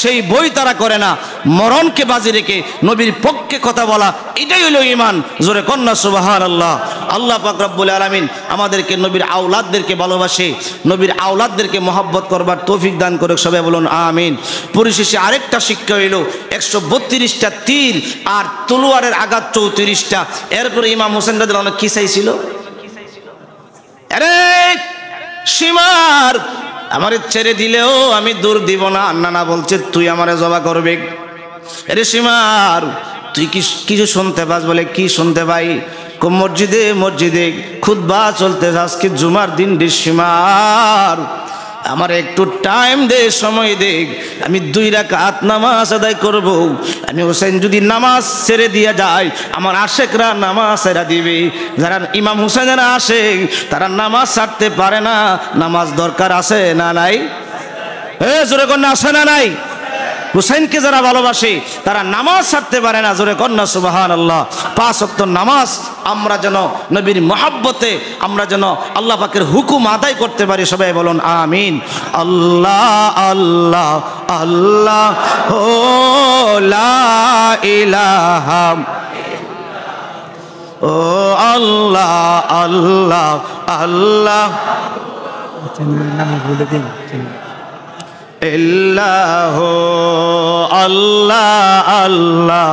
সেই বই তারা করে না। মরণকে বাজি রেখে নবীর পক্ষে কথা বলা, এটাই হলো ঈমান। জোরে কন্যা সুবহানাল্লাহ। আল্লাহ পাক রব্বুল আলামিন আমাদেরকে নবীর আওলাদদেরকে ভালোবাসে, নবীর আওলাদদেরকে মহব্বত করবার তৌফিক দান করে, সবাই বলুন আমিন। পরিশেষে আরেকটা শিক্ষা হইল 132টা তীর আর তলোয়ারের আঘাত 34টা। এরপরে ইমাম হোসেন রাদিয়াল্লাহু আনহু কি চাইছিল? আরে সীমার আমারে ছেড়ে দিলেও আমি দূর দিব না। আন্না বলছে তুই আমারে জবা করবে। আরে সীমার তুই কিছু শুনতে পাস? বলে কি শুনতে পাই? মসজিদে খুতবা চলতে, আজকে জুমার দিন সীমার আমার একটু টাইম দে, সময় দে, আমি 2 রাকাত নামাজ আদায় করব। আমি হোসেন যদি নামাজ ছেড়ে দিয়ে যায়, আমার আশেকরা নামাজ ছেড়ে দিবে। যারা ইমাম হোসেনের আশেক তারা নামাজ ছাড়তে পারে না। নামাজ দরকার আছে না নাই? জোরে কন্যা আছে না নাই? হুসাইনকে যারা ভালোবাসে তারা নামাজ ছাড়তে পারে না। জোরে কন্যা সুবহানাল্লাহ। 5 ওয়াক্ত নামাজ আমরা যেন নবীর মহব্বতে, আমরা যেন আল্লাহ পাকের হুকুম আদায় করতে পারি। সবাই বলুন আমিন। আল্লাহ আল্লাহ আল্লাহ ও লা ইলাহা, ও আল্লাহ আল্লাহ আল্লাহ, ইল্লাহ আল্লাহ আল্লাহ,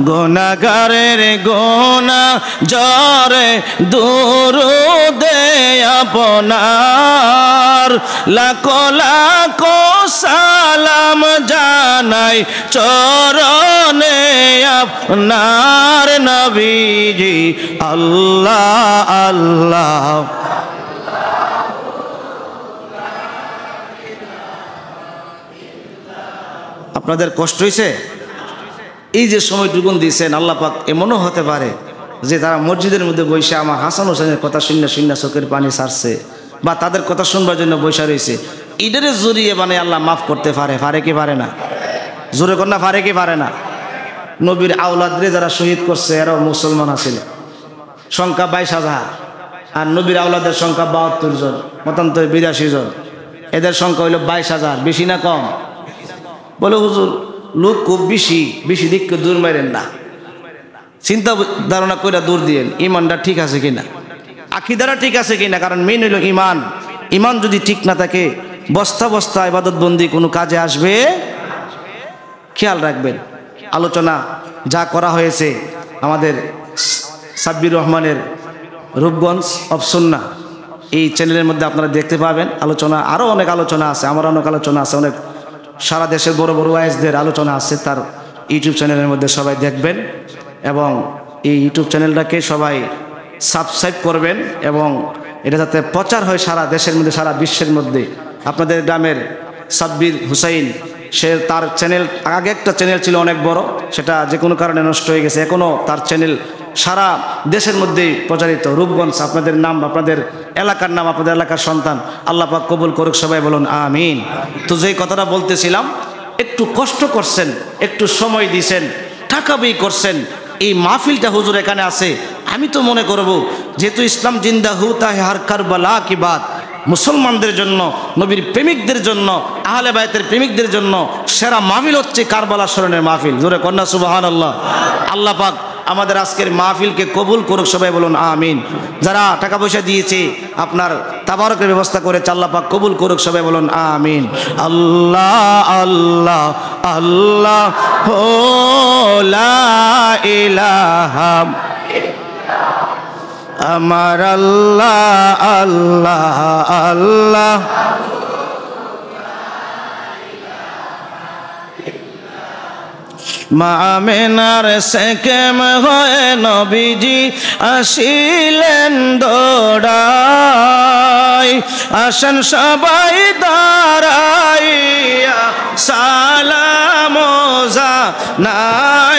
গুনাহগারের গুনাহ জরে দুরুদে আপনার, লাখো লাখো সালাম জানাই চরণে আপনার নবীজি। আল্লাহ আল্লাহ। আপনাদের কষ্ট হয়েছে? এই যে সময়টুকুন দিয়েছেন আল্লাহ পাক, এমনও হতে পারে যে তারা মসজিদের মধ্যে বসে আমার হাসান হোসেনের কথা শুনে চোখের পানি ছাড়ছে, বা তাদের কথা শুনবার জন্য বসে রয়েছে। ঈদের জড়িয়ে মানে আল্লাহ মাফ করতে পারে কি পারে না? জোরে কন্যা পারে কি পারে না? নবীর আওলাদরে যারা শহীদ করছে এরাও মুসলমান আছিল, সংখ্যা 22,000, আর নবীর আওলাদের সংখ্যা 72 জন, মতান্তরে 82 জন। এদের সংখ্যা হইল 22,000। বেশি না কম? বলে হুজুর লোক খুব বেশি দিককে দূর মারেন না, চিন্তা ধারণা করে দূর দিয়েন ইমানটা ঠিক আছে কিনা, আকীদাটা ঠিক আছে কিনা। কারণ মেন হইল ইমান। ইমান যদি ঠিক না থাকে বস্তা ইবাদত বন্দি কোনো কাজে আসবে। খেয়াল রাখবেন। আলোচনা যা করা হয়েছে আমাদের সাব্বির রহমানের রূপগঞ্জ অফ সুন্নাহ এই চ্যানেলের মধ্যে আপনারা দেখতে পাবেন। আলোচনা আরও অনেক আলোচনা আছে, আমার অনেক আলোচনা আছে, অনেক সারা দেশের বড় বড় ওয়াইজদের আলোচনা আছে তার ইউটিউব চ্যানেলের মধ্যে। সবাই দেখবেন এবং এই ইউটিউব চ্যানেলটাকে সবাই সাবস্ক্রাইব করবেন এবং এটা যাতে প্রচার হয় সারা দেশের মধ্যে, সারা বিশ্বের মধ্যে। আপনাদের গ্রামের সাব্বির হুসাইন, সে তার চ্যানেল, আগে একটা চ্যানেল ছিল অনেক বড়, সেটা যে কোনো কারণে নষ্ট হয়ে গেছে। এখনও তার চ্যানেল সারা দেশের মধ্যেই প্রচারিত। রূপগঞ্জ আপনাদের নাম, আপনাদের এলাকার নাম, আপনাদের এলাকার সন্তান। আল্লাহ পাক কবুল করুক। সবাই বলুন আমিন। তো যেই কথাটা বলতেছিলাম, একটু কষ্ট করছেন, একটু সময় দিয়েছেন, টাকা ব্যয় করছেন, এই মাহফিলটা হুজুর এখানে আছে, আমি তো মনে করব যেহেতু ইসলাম জিন্দা হুতা হে হর কারবালা কি বাত, মুসলমানদের জন্য, নবীর প্রেমিকদের জন্য, আহলে বায়তের প্রেমিকদের জন্য সেরা মাহফিল হচ্ছে কারবালা স্মরণের মাহফিল। জোরে কন্যা সুবহানাল্লাহ। আল্লাহ পাক আমাদের আজকের মাহফিলকে কবুল করুক, সবাই বলুন আমিন। যারা টাকা পয়সা দিয়েছে আপনার তাবারকের ব্যবস্থা করেছে, আল্লাহ পাক কবুল করুক, সবাই বলুন আমিন। আল্লাহ আল্লাহ আল্লাহ হো লা ইলাহা আমার আল্লাহ আল্লাহ আল্লাহ। মা আমেনার সেকেম হয়ে নবীজি আসিলেন দৌড়াই, আসেন সবাই দাঁড়াইয়া সালাম জানাই।